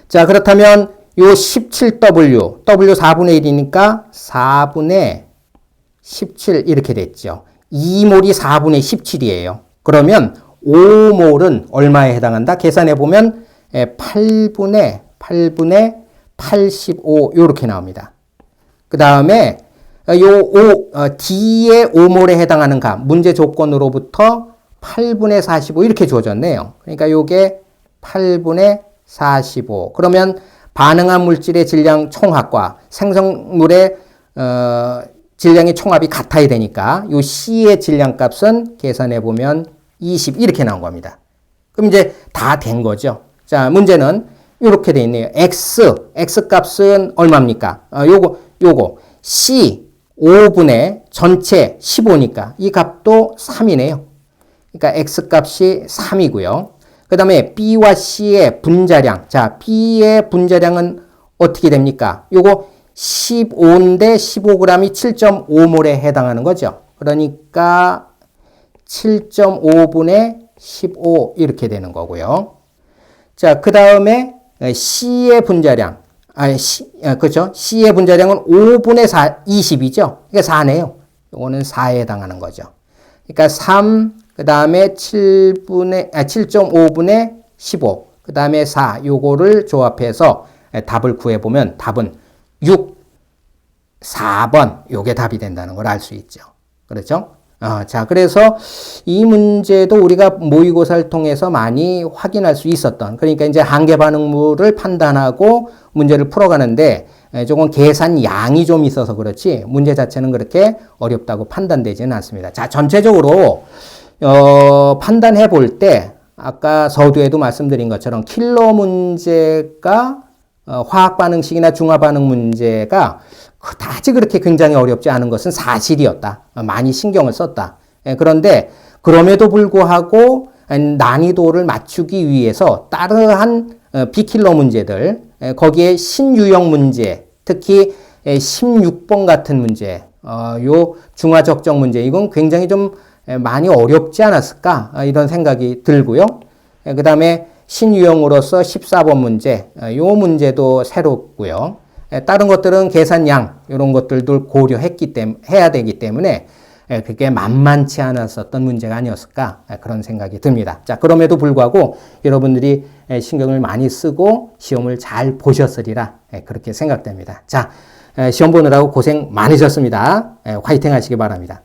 자, 그렇다면 요 17W, W 4분의 1이니까 4분의 17 이렇게 됐죠. 2몰이 4분의 17이에요. 그러면 5몰은 얼마에 해당한다? 계산해 보면 8분의 85 이렇게 나옵니다. 그 다음에 D의 5몰에 해당하는 값, 문제 조건으로부터 8분의 45 이렇게 주어졌네요. 그러니까 요게 8분의 45. 그러면 반응한 물질의 질량 총합과 생성물의 질량의 총합이 같아야 되니까 요 C의 질량 값은 계산해 보면 20 이렇게 나온 겁니다. 그럼 이제 다 된 거죠. 자, 문제는 이렇게 돼 있네요. X 값은 얼마입니까? 요거 C 5분의 전체 15니까 이 값도 3이네요. 그러니까 X 값이 3이고요. 그 다음에 B와 C의 분자량. 자, B의 분자량은 어떻게 됩니까? 요거 15인데 15g이 7.5몰에 해당하는 거죠. 그러니까 7.5분의 15 이렇게 되는 거고요. 자, 그 다음에 C의 분자량. 그렇죠. C의 분자량은 5분의 4, 20이죠. 그러니까 4네요. 요거는 4에 해당하는 거죠. 그러니까 3, 그 다음에 7.5분의 15, 그 다음에 4, 요거를 조합해서 답을 구해보면 답은 6, 4번, 요게 답이 된다는 걸 알 수 있죠. 그렇죠? 자, 그래서 이 문제도 우리가 모의고사를 통해서 많이 확인할 수 있었던, 그러니까 이제 한계 반응물을 판단하고 문제를 풀어가는데 조금 계산 양이 좀 있어서 그렇지 문제 자체는 그렇게 어렵다고 판단되지는 않습니다. 자, 전체적으로 판단해 볼 때 아까 서두에도 말씀드린 것처럼 킬러 문제가 화학 반응식이나 중화 반응 문제가 그다지 그렇게 굉장히 어렵지 않은 것은 사실이었다. 많이 신경을 썼다. 그런데 그럼에도 불구하고 난이도를 맞추기 위해서 따르한 B킬러 문제들, 거기에 신유형 문제, 특히 16번 같은 문제, 요 중화적정 문제, 이건 굉장히 좀 많이 어렵지 않았을까? 이런 생각이 들고요. 그 다음에 신유형으로서 14번 문제, 요 문제도 새롭고요. 다른 것들은 계산량, 이런 것들도 해야 되기 때문에 그게 만만치 않았었던 문제가 아니었을까? 그런 생각이 듭니다. 자, 그럼에도 불구하고 여러분들이 신경을 많이 쓰고 시험을 잘 보셨으리라 그렇게 생각됩니다. 자, 시험 보느라고 고생 많으셨습니다. 화이팅 하시기 바랍니다.